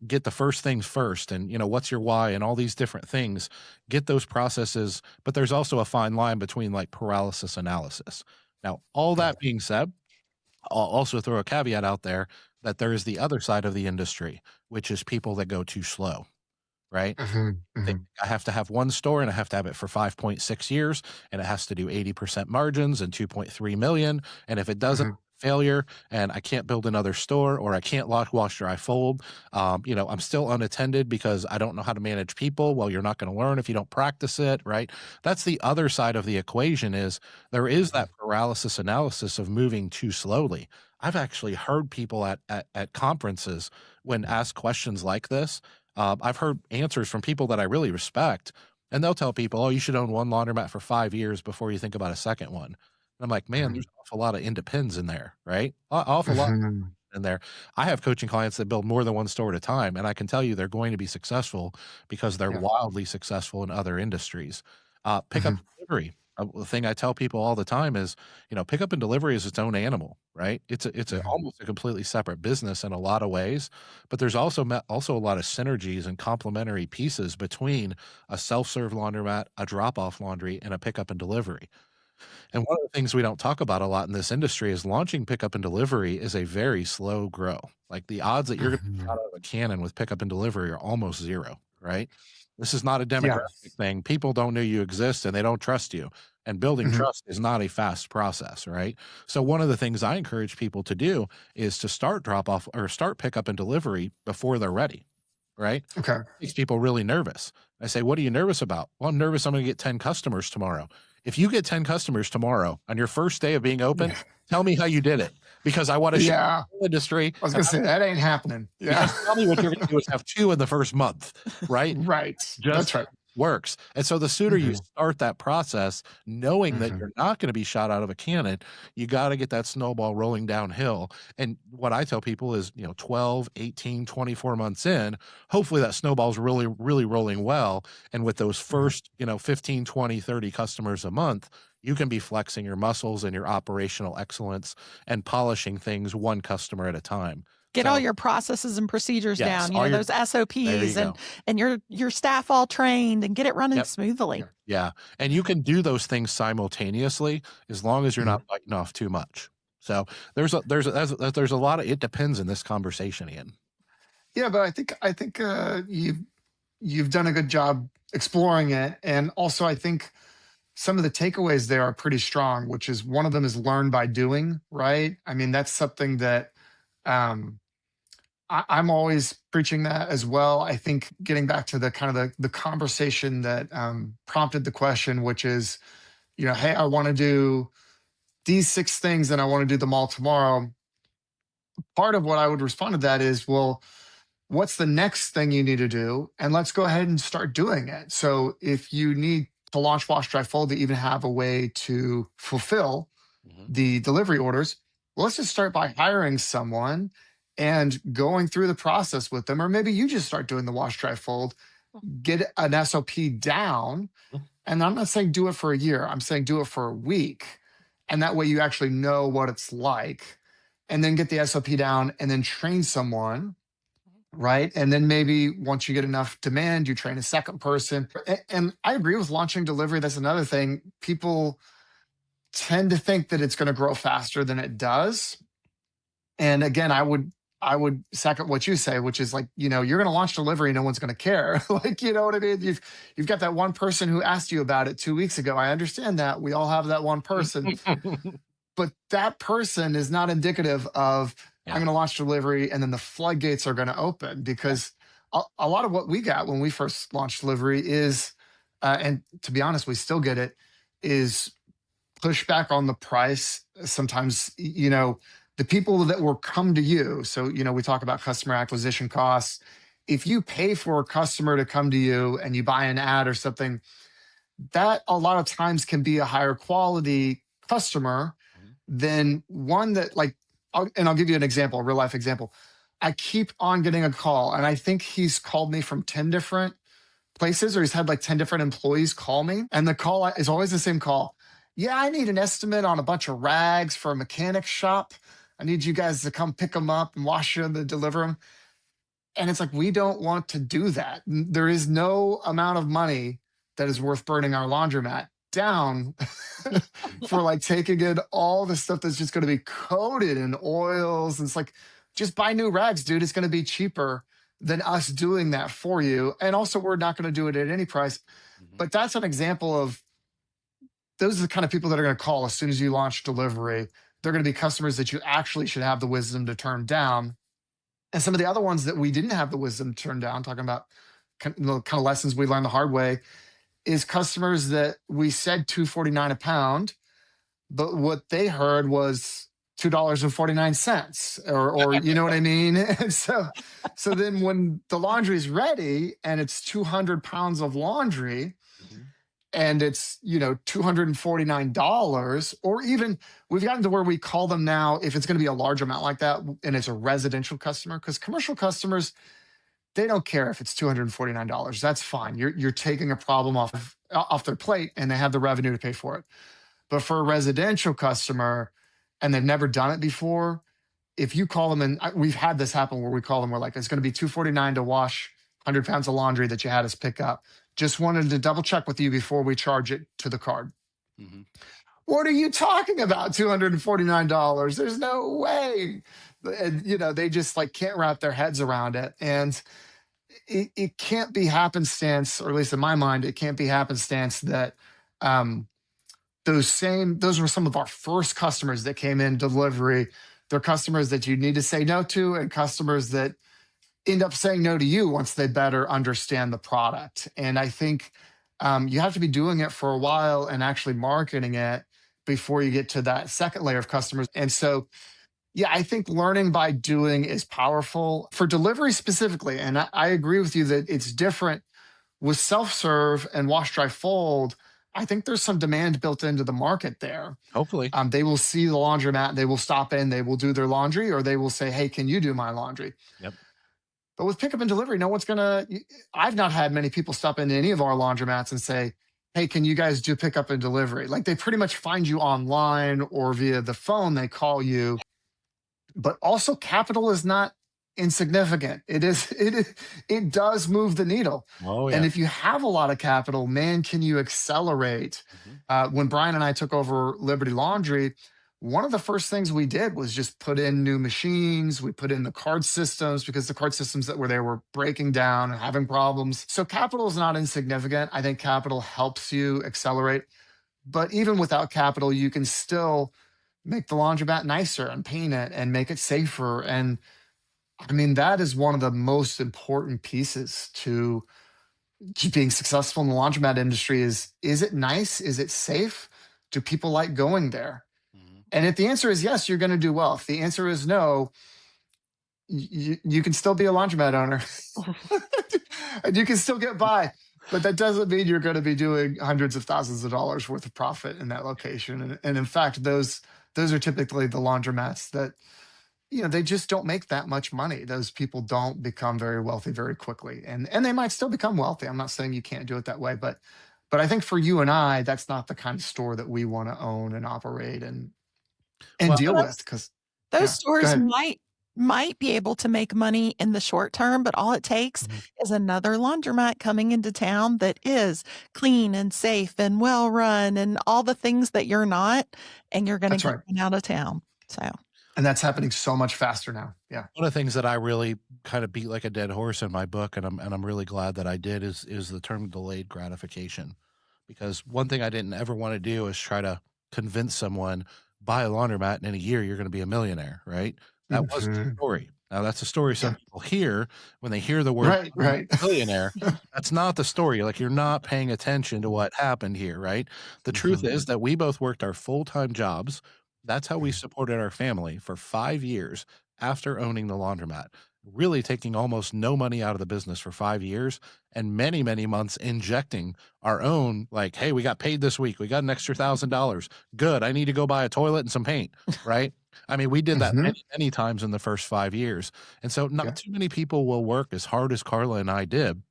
get the first things first and, what's your why and all these different things. Get those processes, but there's also a fine line between like paralysis analysis. Now, all Yeah. that being said, I'll also throw a caveat out there that there is the other side of the industry, which is people that go too slow, right? Mhm. They Mhm. I have to have one store and I have to have it for 5.6 years and it has to do 80% margins and 2.3 million. And if it doesn't, Mhm. failure and I can't build another store or I can't lock, wash, dry, fold. I'm still unattended because I don't know how to manage people. Well, you're not going to learn if you don't practice it, right? That's the other side of the equation is there is Mhm. that paralysis analysis of moving too slowly. I've actually heard people at conferences when asked questions like this, I've heard answers from people that I really respect, and they'll tell people, "Oh, you should own one laundromat for 5 years before you think about a second one." And I'm like, "Man, there's Mhm. an awful lot of independents in there, right? Awful lot Mhm. in there." I have coaching clients that build more than one store at a time, and I can tell you they're going to be successful because they're Yeah. wildly successful in other industries. Pickup Mhm. and delivery. The thing I tell people all the time is, pickup and delivery is its own animal, right? It's Mhm. almost a completely separate business in a lot of ways, but there's also a lot of synergies and complementary pieces between a self-serve laundromat, a drop-off laundry, and a pickup and delivery. And one of the things we don't talk about a lot in this industry is launching pickup and delivery is a very slow grow. Like the odds that you're gonna be shot Mhm. out of a cannon with pickup and delivery are almost 0, right? This is not a Yeah. demographic thing. People don't know you exist and they don't trust you. And building Mhm. trust is not a fast process, right? So one of the things I encourage people to do is to start drop off or start pickup and delivery before they're ready, right? Okay. Makes people really nervous. I say, "What are you nervous about?" "Well, I'm nervous I'm gonna get 10 customers tomorrow." If you get 10 customers tomorrow on your first day of being open, Yeah. tell me how you did it because I wanna share Yeah. the whole industry, I was and gonna say that ain't happening. Yeah. because probably what you're gonna do is have 2 in the first month, right? Right. Just That's right. works. And so the sooner you Mhm. start that process, knowing that Mhm. you're not gonna be shot out of a cannon, you gotta get that snowball rolling downhill. And what I tell people is, 12, 18, 24 months in, hopefully that snowball's really, really rolling well. And with those Mhm. first, 15, 20, 30 customers a month, you can be flexing your muscles and your operational excellence and polishing things one customer at a time. Get all So, your processes and procedures yes, down, all your those there SOPs you go. and your staff all trained and get it running Yep. smoothly. Yeah. Yeah, and you can do those things simultaneously as long as you're Mhm. not biting off too much. So there's a lot of it depends in this conversation, Ian. Yeah, but I think you've done a good job exploring it, and also I think some of the takeaways there are pretty strong. Which is one of them is learn by doing. Right? I mean, that's something that um, I'm always preaching that as well. I think getting back to the kind of the conversation that prompted the question, which is, hey, I want to do these 6 things and I want to do them all tomorrow. Part of what I would respond to that is, well, what's the next thing you need to do? And let's go ahead and start doing it. So if you need to launch Wash Dry Fold to even have a way to fulfill Mhm. the delivery orders, well, let's just start by hiring someone and going through the process with them. Or maybe you just start doing the Wash Dry Fold, get an SOP down. And I'm not saying do it for a year, I'm saying do it for a week. And that way you actually know what it's like. And then get the SOP down and then train someone, right? And then maybe once you get enough demand, you train a second person. And I agree with launching delivery. That's another thing. People tend to think that it's going to grow faster than it does. And again, I would second what you say, which is like, you're going to launch delivery, no one's going to care. Like, you know what I mean? You've got that one person who asked you about it 2 weeks ago. I understand that. We all have that one person, but that person is not indicative of I'm Yeah, going to launch delivery and then the floodgates are going to open, yeah, because a lot of what we got when we first launched delivery is, and to be honest, we still get it, is pushback on the price. Sometimes, the people that will come to you. So, we talk about customer acquisition costs. if you pay for a customer to come to you and you buy an ad or something, that a lot of times can be a higher quality customer Mhm. than one that like, and I'll give you an example, a real life example. I keep on getting a call, and I think he's called me from 10 different places, or he's had like 10 different employees call me. And the call is always the same call. Yeah, I need an estimate on a bunch of rags for a mechanic shop. I need you guys to come pick them up and wash them and deliver them. And it's like, we don't want to do that. There is no amount of money that is worth burning our laundromat down for like taking in all the stuff that's just going to be coated in oils. And it's like, just buy new rags, dude. It's going to be cheaper than us doing that for you. And also, we're not going to do it at any price. Mhm. But that's an example of those are the kind of people that are going to call as soon as you launch delivery. They're going to be customers that you actually should have the wisdom to turn down. And some of the other ones that we didn't have the wisdom to turn down, talking about the kind of lessons we learned the hard way, is customers that we said $2.49 a pound, but what they heard was $2.49, or you know what I mean? And so then when the laundry's ready and it's 200 pounds of laundry, Mhm. and it's $249, or even we've gotten to where we call them now, if it's going to be a large amount like that and it's a residential customer, because commercial customers, they don't care if it's $249. That's fine. You're taking a problem off their plate, and they have the revenue to pay for it. But for a residential customer and they've never done it before, if you call them, and we've had this happen where we call them, we're like, it's going to be $249 to wash 100 pounds of laundry that you had us pick up. Just wanted to double check with you before we charge it to the card. Mhm. What are you talking about? $249? There's no way. And they just like can't wrap their heads around it. And it can't be happenstance, or at least in my mind, it can't be happenstance that um, those were some of our first customers that came in delivery. They're customers that you need to say no to, and customers that end up saying no to you once they better understand the product. And I think you have to be doing it for a while and actually marketing it before you get to that second layer of customers. And so, yeah, I think learning by doing is powerful for delivery specifically. And I agree with you that it's different with self serve and wash, dry, fold. I think there's some demand built into the market there. Hopefully. They will see the laundromat, they will stop in, they will do their laundry, or they will say, hey, can you do my laundry? Yep. But with pickup and delivery, no one's gonna. I've not had many people stop into any of our laundromats and say, "Hey, can you guys do pickup and delivery?" Like they pretty much find you online or via the phone. They call you. But also, capital is not insignificant. It is. It does move the needle. Oh, And yeah. if you have a lot of capital, man, can you accelerate? Mhm. When Brian and I took over Liberty Laundry, one of the first things we did was just put in new machines. We put in the card systems because the card systems that were there were breaking down and having problems. So capital is not insignificant. I think capital helps you accelerate. But even without capital, you can still make the laundromat nicer and paint it and make it safer. And I mean, that is one of the most important pieces to being successful in the laundromat industry is it nice? Is it safe? Do people like going there? Mhm. And if the answer is yes, you're going to do well. If the answer is no, you can still be a laundromat owner and you can still get by. But that doesn't mean you're going to be doing hundreds of thousands of dollars worth of profit in that location. And in fact, those are typically the laundromats that they just don't make that much money. Those people don't become very wealthy very quickly, and they might still become wealthy. I'm not saying you can't do it that way, but I think for you and I, that's not the kind of store that we want to own and operate and Well, deal Well, with. Because those yeah, go stores ahead. might be able to make money in the short term, but all it takes Mhm. is another laundromat coming into town that is clean and safe and well run and all the things that you're not, and you're gonna That's get right, run out of town. So, and that's happening so much faster now. Yeah. one of the things that I really kind of beat like a dead horse in my book, and I'm really glad that I did, is the term delayed gratification. Because one thing I didn't ever want to do is try to convince someone, buy a laundromat and in a year you're going to be a millionaire, right? That wasn't the Mhm. story. Now that's a story some Yeah. people hear when they hear the word Right. Right. millionaire. That's not the story. Like, you're not paying attention to what happened here, right? The truth Mhm. is that we both worked our full-time jobs. That's how we Mhm. supported our family for 5 years after owning the laundromat. really taking almost no money out of the business for 5 years and many, many months injecting our own, like, hey, we got paid this week. We got an extra $1,000. Good. I need to go buy a toilet and some paint. Right. I mean, we did that Hmm. many, many times in the first 5 years. And so not Yeah. too many people will work as hard as Carla and I did,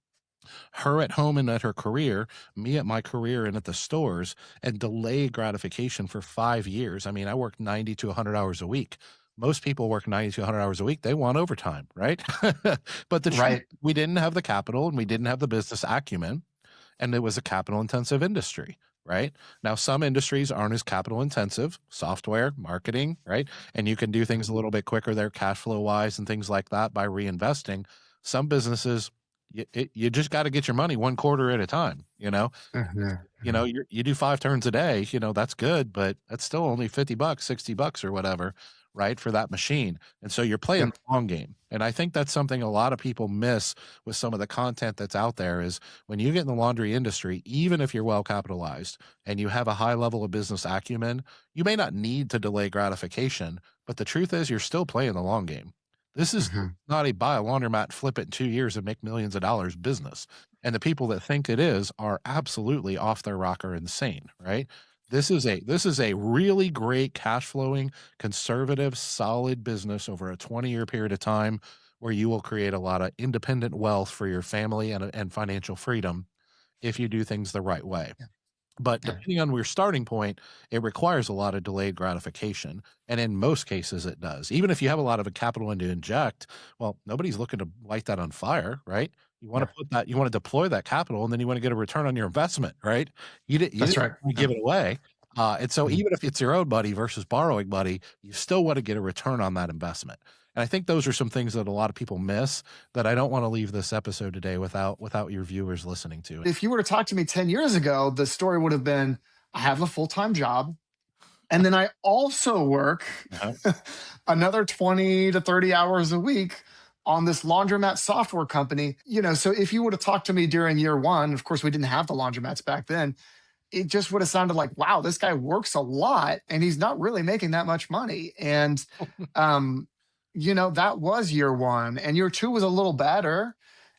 her at home and at her career, me at my career and at the stores, and delay gratification for 5 years. I mean, I worked 90 to 100 hours a week. Most people work 90 to 100 hours a week. They want overtime, right? But the truth, Right. we didn't have the capital and we didn't have the business acumen, and it was a capital intensive industry. Right now, some industries aren't as capital intensive, software, marketing, right? And you can do things a little bit quicker there, cash flow wise, and things like that by reinvesting. Some businesses, you just got to get your money one quarter at a time. Hmm. You do 5 turns a day, that's good, but that's still only $50, $60 or whatever, right, for that machine. And so you're playing Yep. the long game. And I think that's something a lot of people miss with some of the content that's out there is when you get in the laundry industry, even if you're well capitalized and you have a high level of business acumen, you may not need to delay gratification, but the truth is you're still playing the long game. This is Hmm. not a buy a laundromat, flip it in 2 years and make millions of dollars business. And the people that think it is are absolutely off their rocker insane, right? This is a really great cash flowing, conservative, solid business over a 20-year period of time where you will create a lot of independent wealth for your family and financial freedom if you do things the right way. Yeah. But Yeah. depending on your starting point, it requires a lot of delayed gratification. And in most cases, it does. Even if you have a lot of capital in to inject, well, nobody's looking to light that on fire, right? Yeah. You want to deploy that capital and then you want to get a return on your investment, right? You That's didn't right. wanna Yeah. give it away. And so Mhm. even if it's your own money versus borrowing money, you still want to get a return on that investment. And I think those are some things that a lot of people miss that I don't want to leave this episode today without your viewers listening to. If you were to talk to me 10 years ago, the story would have been I have a full time job. And then I also work Uh-huh. another 20 to 30 hours a week on this laundromat software company. So if you would have talked to me during year one, of course, we didn't have the laundromats back then. It just would have sounded like, wow, this guy works a lot and he's not really making that much money. And, um, that was year one. And year two was a little better.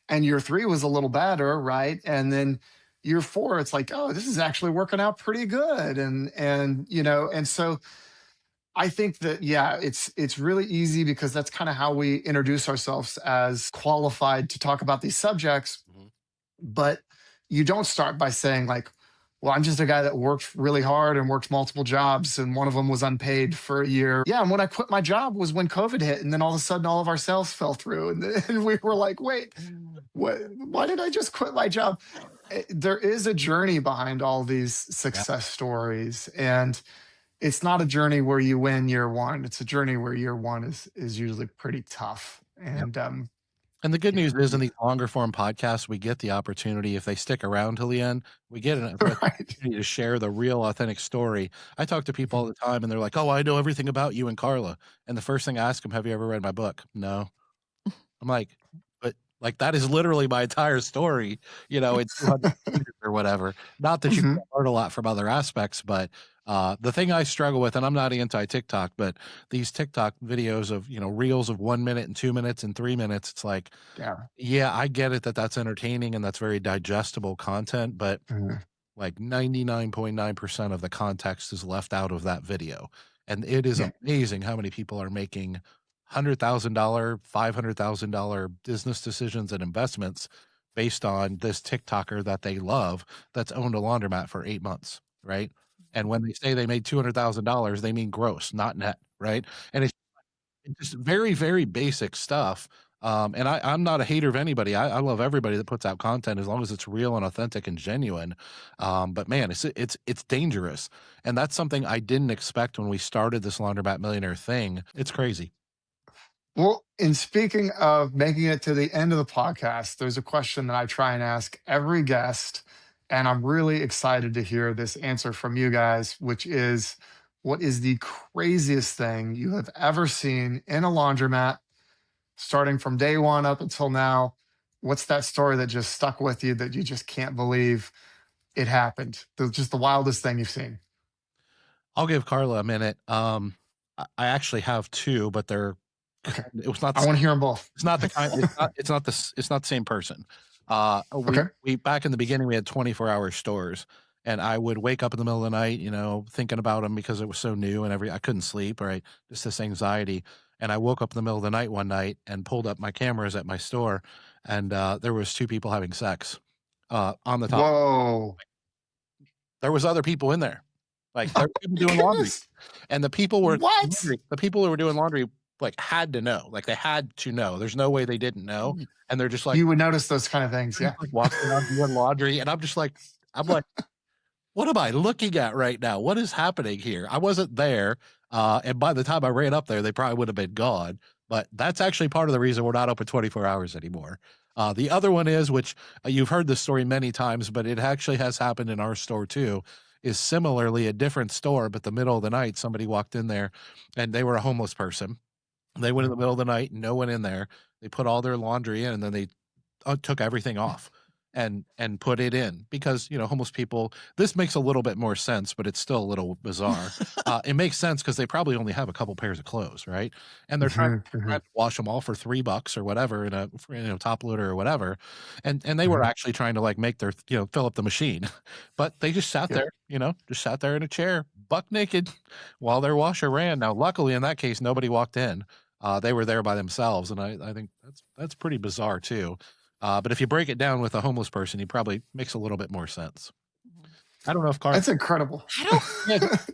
And year three was a little better. Right. And then year four, it's like, oh, this is actually working out pretty good. And so I think that, yeah, it's really easy because that's kind of how we introduce ourselves as qualified to talk about these subjects. Mhm. But you don't start by saying like, well, I'm just a guy that worked really hard and worked multiple jobs and one of them was unpaid for a year. Yeah, and when I quit my job was when COVID hit and then all of a sudden all of our sales fell through and we were like, wait, what, why did I just quit my job? There is a journey behind all these Yeah. success stories, and it's not a journey where you win year one. It's a journey where year one is usually pretty tough. Yep. And And the good yeah, news is in yeah. these longer form podcasts, we get the opportunity, if they stick around till the end, we get the Right. opportunity to share the real authentic story. I talk to people all the time and they're like, "Oh, I know everything about you and Carla." And the first thing I ask them, "Have you ever read my book?" "No." I'm like, "But like that is literally my entire story, in 200 pages or whatever." Not that you Mhm. can't learn a lot from other aspects, but the thing I struggle with, and I'm not anti TikTok, but these TikTok videos of, reels of 1 minute and 2 minutes and 3 minutes, it's like, Yeah. yeah, I get it that that's entertaining and that's very digestible content, but Mhm. like 99.9% of the context is left out of that video. And it is Yeah. amazing how many people are making $100,000, $500,000 business decisions and investments based on this TikToker that they love that's owned a laundromat for 8 months, right? And when they say they made $200,000, they mean gross, not net, right? And it's just very, very basic stuff. And I'm not a hater of anybody. I love everybody that puts out content as long as it's real and authentic and genuine. But man, it's dangerous, and that's something I didn't expect when we started this Laundromat Millionaire thing. It's crazy. Well, in speaking of making it to the end of the podcast, there's a question that I try and ask every guest. And I'm really excited to hear this answer from you guys, which is what is the craziest thing you have ever seen in a laundromat, starting from day one up until now? What's that story that just stuck with you that you just can't believe it happened? Just the wildest thing you've seen. I'll give Carla a minute. I actually have two, but they're Okay. It was not. I want to hear them both. It's not the kind. It's not the same person. Okay. We back in the beginning we had 24-hour stores, and I would wake up in the middle of the night, thinking about them because it was so new and I couldn't sleep, right? Just this anxiety. And I woke up in the middle of the night one night and pulled up my cameras at my store, and there was 2 people having sex on the top. Whoa. There was other people in there. Like, there were people doing laundry. And the people who were doing laundry, like, had to know. Like, they had to know. There's no way they didn't know. And they're just like, you would notice those kind of things. Yeah. like, walking around doing laundry. And I'm like, what am I looking at right now? What is happening here? I wasn't there. And by the time I ran up there, they probably would have been gone. But that's actually part of the reason we're not open 24 hours anymore. The other one is, which you've heard this story many times, but it actually has happened in our store too, is similarly a different store, but the middle of the night, somebody walked in there and they were a homeless person. They went in the middle of the night, no one in there. They put all their laundry in, and then they took everything off and put it in because, homeless people, this makes a little bit more sense, but it's still a little bizarre. It makes sense because they probably only have a couple pairs of clothes, right? And they're trying to wash them all for $3 or whatever in a top loader or whatever. And they were actually trying to like make their, fill up the machine, but they just sat there, just sat there in a chair, buck naked while their washer ran. Now, luckily in that case, nobody walked in. They were there by themselves. And I think that's pretty bizarre too. But if you break it down with a homeless person, he probably makes a little bit more sense. I don't know if Carla. That's incredible.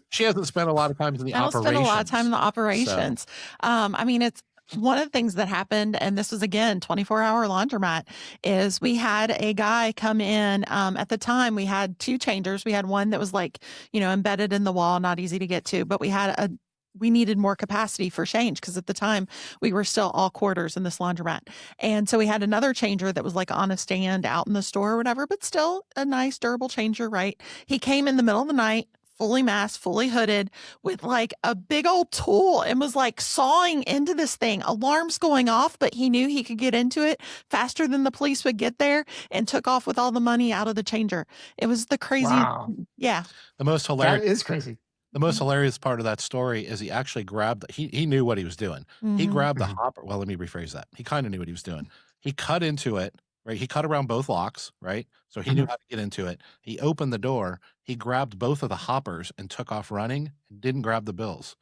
She hasn't spent a lot of time in the operations. I don't spend a lot of time in the operations. So. It's one of the things that happened, and this was again 24-hour laundromat, is we had a guy come in. At the time, we had 2 changers. We had one that was like, embedded in the wall, not easy to get to, but we needed more capacity for change because at the time we were still all quarters in this laundromat. And so we had another changer that was like on a stand out in the store or whatever, but still a nice durable changer, right? He came in the middle of the night, fully masked, fully hooded with like a big old tool and was like sawing into this thing. Alarms going off, but he knew he could get into it faster than the police would get there and took off with all the money out of the changer. It was the craziest. Wow. Yeah. The most hilarious. That is crazy. The most hilarious part of that story is he actually grabbed, he knew what he was doing. He grabbed the hopper. Well, let me rephrase that. He kind of knew what he was doing. He cut into it, right? He cut around both locks, right? So he knew how to get into it. He opened the door. He grabbed both of the hoppers and took off running and didn't grab the bills.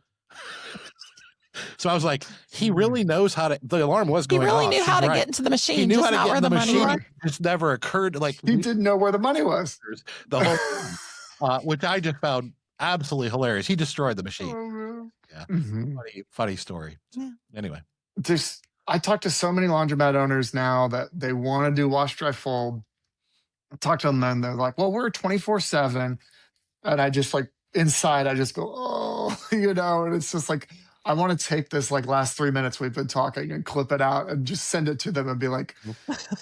So I was like, he really knows how to, the alarm was going off. He really knew how to get into the machine. He knew how to not get where in the money machine. was. It's never occurred. Like, he didn't know where the money was. The whole time, which I just found absolutely hilarious. He destroyed the machine. Yeah. Funny story. Yeah. Anyway. I talk to so many laundromat owners now that they want to do wash, dry, fold. I talk to them and they're like, well, we're 24/7. And I just like inside, I just go, oh, and it's just like, I want to take this like last 3 minutes we've been talking and clip it out and just send it to them and be like,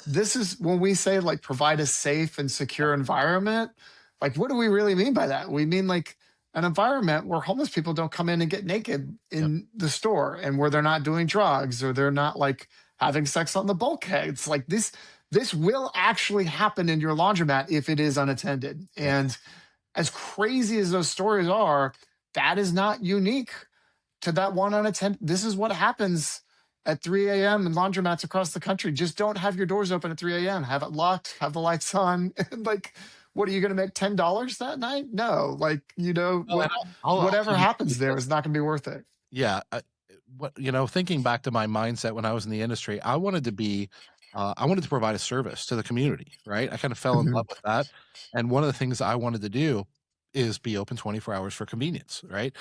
this is when we say like provide a safe and secure environment. Like, what do we really mean by that? We mean like an environment where homeless people don't come in and get naked in the store and where they're not doing drugs or they're not like having sex on the bulkhead. It's like this will actually happen in your laundromat if it is unattended. And as crazy as those stories are, that is not unique to that one unattended. This is what happens at 3 a.m. in laundromats across the country. Just don't have your doors open at 3 a.m. Have it locked, have the lights on, and like, what are you going to make $10 that night? No, like, whatever happens there is not going to be worth it. Yeah. Thinking back to my mindset when I was in the industry, I wanted to provide a service to the community, right? I kind of fell in love with that. And one of the things I wanted to do is be open 24 hours for convenience, right?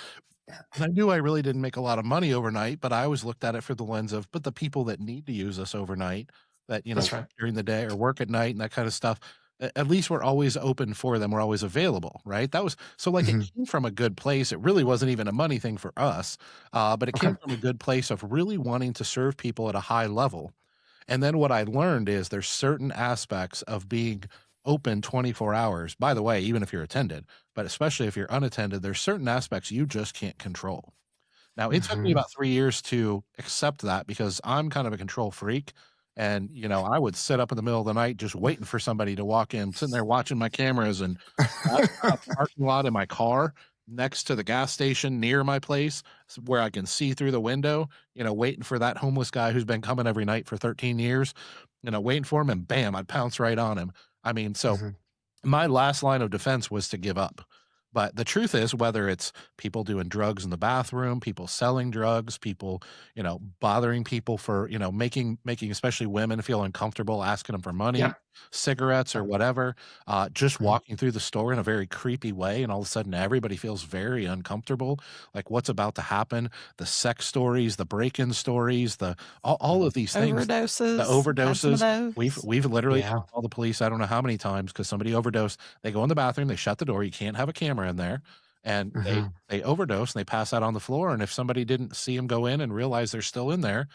And I knew I really didn't make a lot of money overnight, but I always looked at it for the lens of, but the people that need to use us overnight, that, Right. during the day or work at night and that kind of stuff, at least we're always open for them. We're always available, right? That was so like it came from a good place. It really wasn't even a money thing for us, but it came from a good place of really wanting to serve people at a high level. And then what I learned is there's certain aspects of being open 24 hours. By the way, even if you're attended, but especially if you're unattended, there's certain aspects you just can't control. Now, it took me about 3 years to accept that because I'm kind of a control freak. And, I would sit up in the middle of the night just waiting for somebody to walk in, sitting there watching my cameras and out in the parking lot in my car. next to the gas station near my place where I can see through the window, waiting for that homeless guy who's been coming every night for 13 years, waiting for him, and bam, I'd pounce right on him. I mean, so Mhm. my last line of defense was to give up. But the truth is, whether it's people doing drugs in the bathroom, people selling drugs, people, bothering people for, making especially women feel uncomfortable, asking them for money, Yep. cigarettes or Yep. whatever, just Mhm. walking through the store in a very creepy way. And all of a sudden everybody feels very uncomfortable. Like what's about to happen, the sex stories, the break-in stories, all Mhm. of these things, the Overdoses. Had some of overdoses. We've those. we've literally Yeah. called the police I don't know how many times because somebody overdosed. They go in the bathroom, they shut the door, you can't have a camera in there, and they Mhm. they overdose and they pass out on the floor, and if somebody didn't see them go in and realize they're still in there,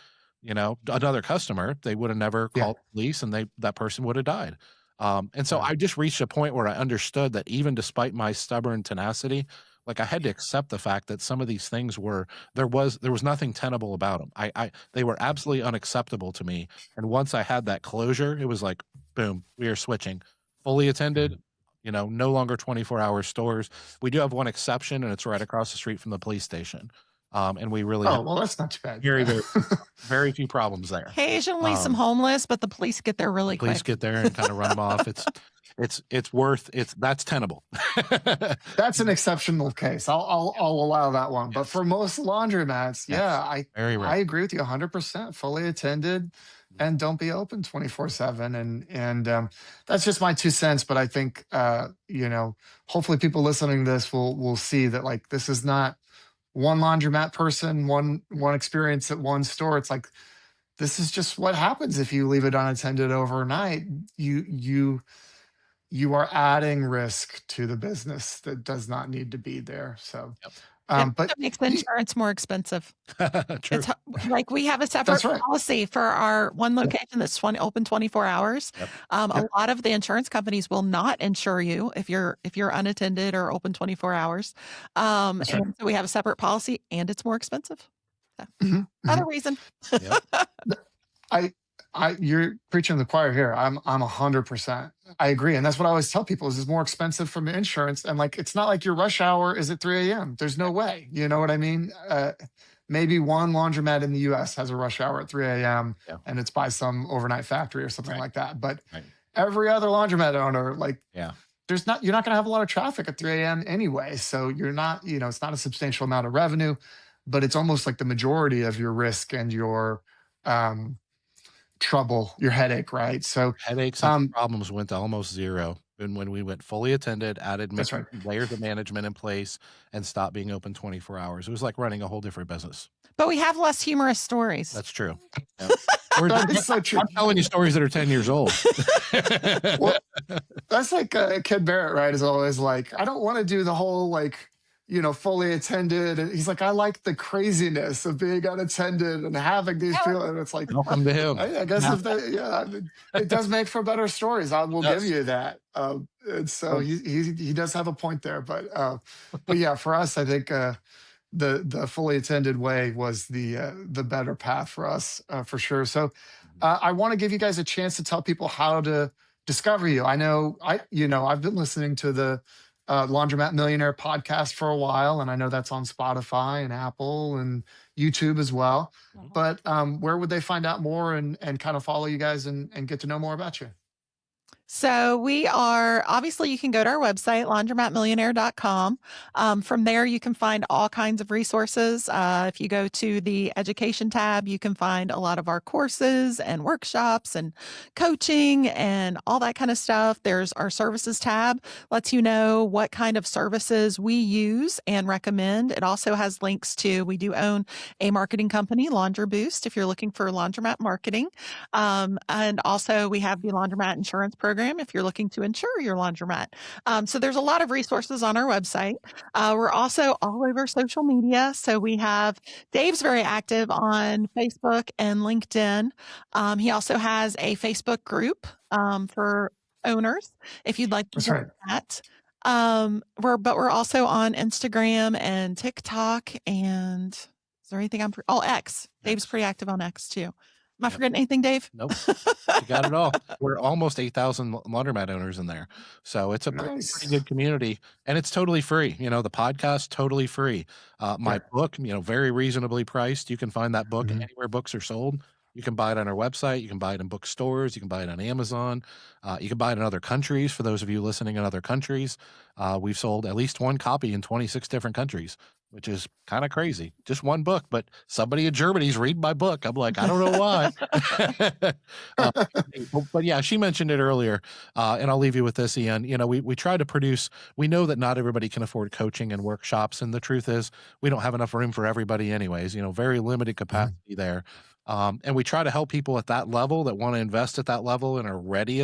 another customer, they would have never Yeah. called the police and that person would have died. And so Yeah. I just reached a point where I understood that even despite my stubborn tenacity, like I had to accept the fact that some of these things were there was nothing tenable about them. They were absolutely unacceptable to me. And once I had that closure, it was like, boom, we are switching. Fully attended, Mhm. no longer 24-hour stores. We do have one exception, and it's right across the street from the police station. And we really have Oh, well, that's not too bad. very, Yeah. very, very few problems there. Occasionally some Um, homeless, but the police get there the really police quick. get there and kind of run them off. That's tenable. That's an exceptional case. I'll allow that one. But Yes. for most laundromats, yeah, Yes. Very rare. I agree with you 100%. Fully attended, and don't be open 24/7. And that's just my 2 cents. But I think hopefully people listening to this will see that, like, this is not one laundromat person, one experience at one store. It's like this is just what happens if you leave it unattended overnight. You are adding risk to the business that does not need to be there. So, Yep. It but also makes the insurance more expensive. True. Like we have a separate that's right. policy for our one Yeah, location that's open 24 hours. Yep. A yep. lot of the insurance companies will not insure you if you're unattended or open 24 hours. That's right. And so we have a separate policy, and it's more expensive. So, Mhm, another mhm. reason. Yep. I, you're preaching to the choir here. I'm 100%. I agree, and that's what I always tell people: is it's more expensive from the insurance, and like it's not like your rush hour is at 3 a.m. There's no way. You know what I mean? Maybe one laundromat in the U.S. has a rush hour at 3 a.m. Yeah. and it's by some overnight factory or something Right. like that. But Right. every other laundromat owner, like, Yeah. you're not going to have a lot of traffic at 3 a.m. anyway. So you're not, it's not a substantial amount of revenue, but it's almost like the majority of your risk and your um, trouble, your headache, right? So Headaches and um, problems went to almost zero. And when we went fully attended, added that's right. layers of management in place, and stopped being open 24 hours. It was like running a whole different business. But we have less humorous stories. That's true. Yep. That is so true. I'm telling you stories that are 10 years old. Well, that's like Kid Barrett, right? Is always like, I don't want to do the whole like, fully attended. And he's like, I like the craziness of being unattended and having these people. And it's like, Welcome to him. I guess if that, yeah, it does make for better stories. I will give Yes. you that. And so he does have a point there. But yeah, for us, I think the fully attended way was the better path for us, for sure. So I want to give you guys a chance to tell people how to discover you. I know I've been listening to the Laundromat Millionaire podcast for a while, and I know that's on Spotify and Apple and YouTube as well. Mhm. But where would they find out more and kind of follow you guys and get to know more about you? So we are obviously you can go to our website, laundromatmillionaire.com. From there, you can find all kinds of resources. If you go to the education tab, you can find a lot of our courses and workshops and coaching and all that kind of stuff. There's our services tab, lets you know what kind of services we use and recommend. It also has links to, we do own a marketing company, Laundry Boost, if you're looking for laundromat marketing. And also we have the laundromat insurance program if you're looking to insure your laundromat. So there's a lot of resources on our website. We're also all over social media. So we have Dave's very active on Facebook and LinkedIn. He also has a Facebook group for owners if you'd like to That's join right. that. We're also on Instagram and TikTok and is there anything X. Dave's pretty active on X too. Am I forgetting anything, Dave? Nope. You got it all. We're almost 8,000 laundromat owners in there. So it's a pretty good community, and it's totally free. The podcast, totally free. My book, very reasonably priced. You can find that book anywhere books are sold. You can buy it on our website. You can buy it in bookstores. You can buy it on Amazon. You can buy it in other countries. For those of you listening in other countries, we've sold at least one copy in 26 different countries, which is kind of crazy. Just one book, but somebody in Germany's reading my book. I'm like, I don't know why. But yeah, she mentioned it earlier, and I'll leave you with this, Ian. We try to produce, we know that not everybody can afford coaching and workshops, and the truth is we don't have enough room for everybody anyways, very limited capacity there. And we try to help people at that level that want to invest at that level and are ready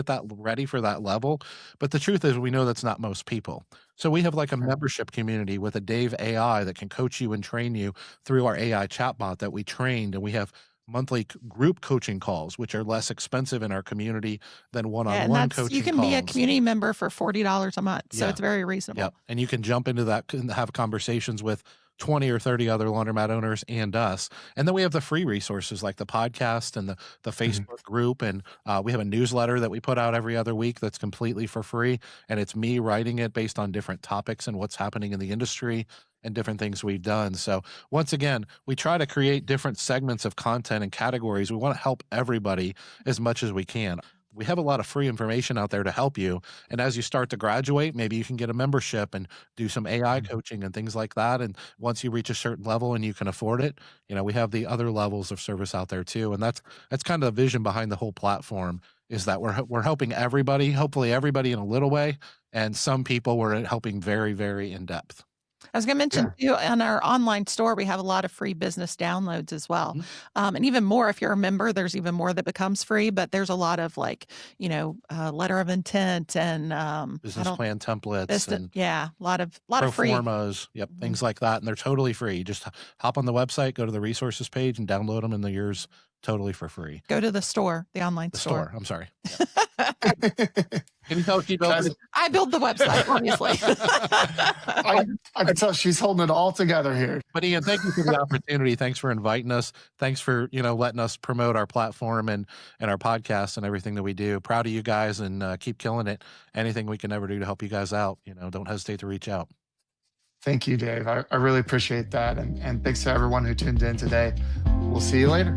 for that level. But the truth is we know that's not most people. So we have like a membership community with a Dave AI that can coach you and train you through our AI chatbot that we trained. And we have monthly group coaching calls, which are less expensive in our community than one-on-one coaching You can calls. be a community member for $40 a month. So it's very reasonable. Yep. And you can jump into that and have conversations with 20 or 30 other laundromat owners and us. And then we have the free resources like the podcast and the Facebook group. And we have a newsletter that we put out every other week that's completely for free. And it's me writing it based on different topics and what's happening in the industry and different things we've done. So once again, we try to create different segments of content and categories. We want to help everybody as much as we can. We have a lot of free information out there to help you. And as you start to graduate, maybe you can get a membership and do some AI coaching and things like that. And once you reach a certain level and you can afford it, we have the other levels of service out there too. And that's kind of the vision behind the whole platform, is that we're helping everybody, hopefully everybody in a little way. And some people we're helping very, very in depth. I was going to mention too, on our online store, we have a lot of free business downloads as well. And even more, if you're a member, there's even more that becomes free, but there's a lot of letter of intent and business plan templates and a lot of free formas, things like that. And they're totally free. Just hop on the website, go to the resources page and download them, and they're yours totally for free. Go to the store, the online store. I'm sorry. Can you tell she built it? I build the website, obviously. I can tell she's holding it all together here. But Ian, thank you for the opportunity. Thanks for inviting us. Thanks for, letting us promote our platform and our podcast and everything that we do. Proud of you guys, and keep killing it. Anything we can ever do to help you guys out, don't hesitate to reach out. Thank you, Dave. I really appreciate that. And thanks to everyone who tuned in today. We'll see you later.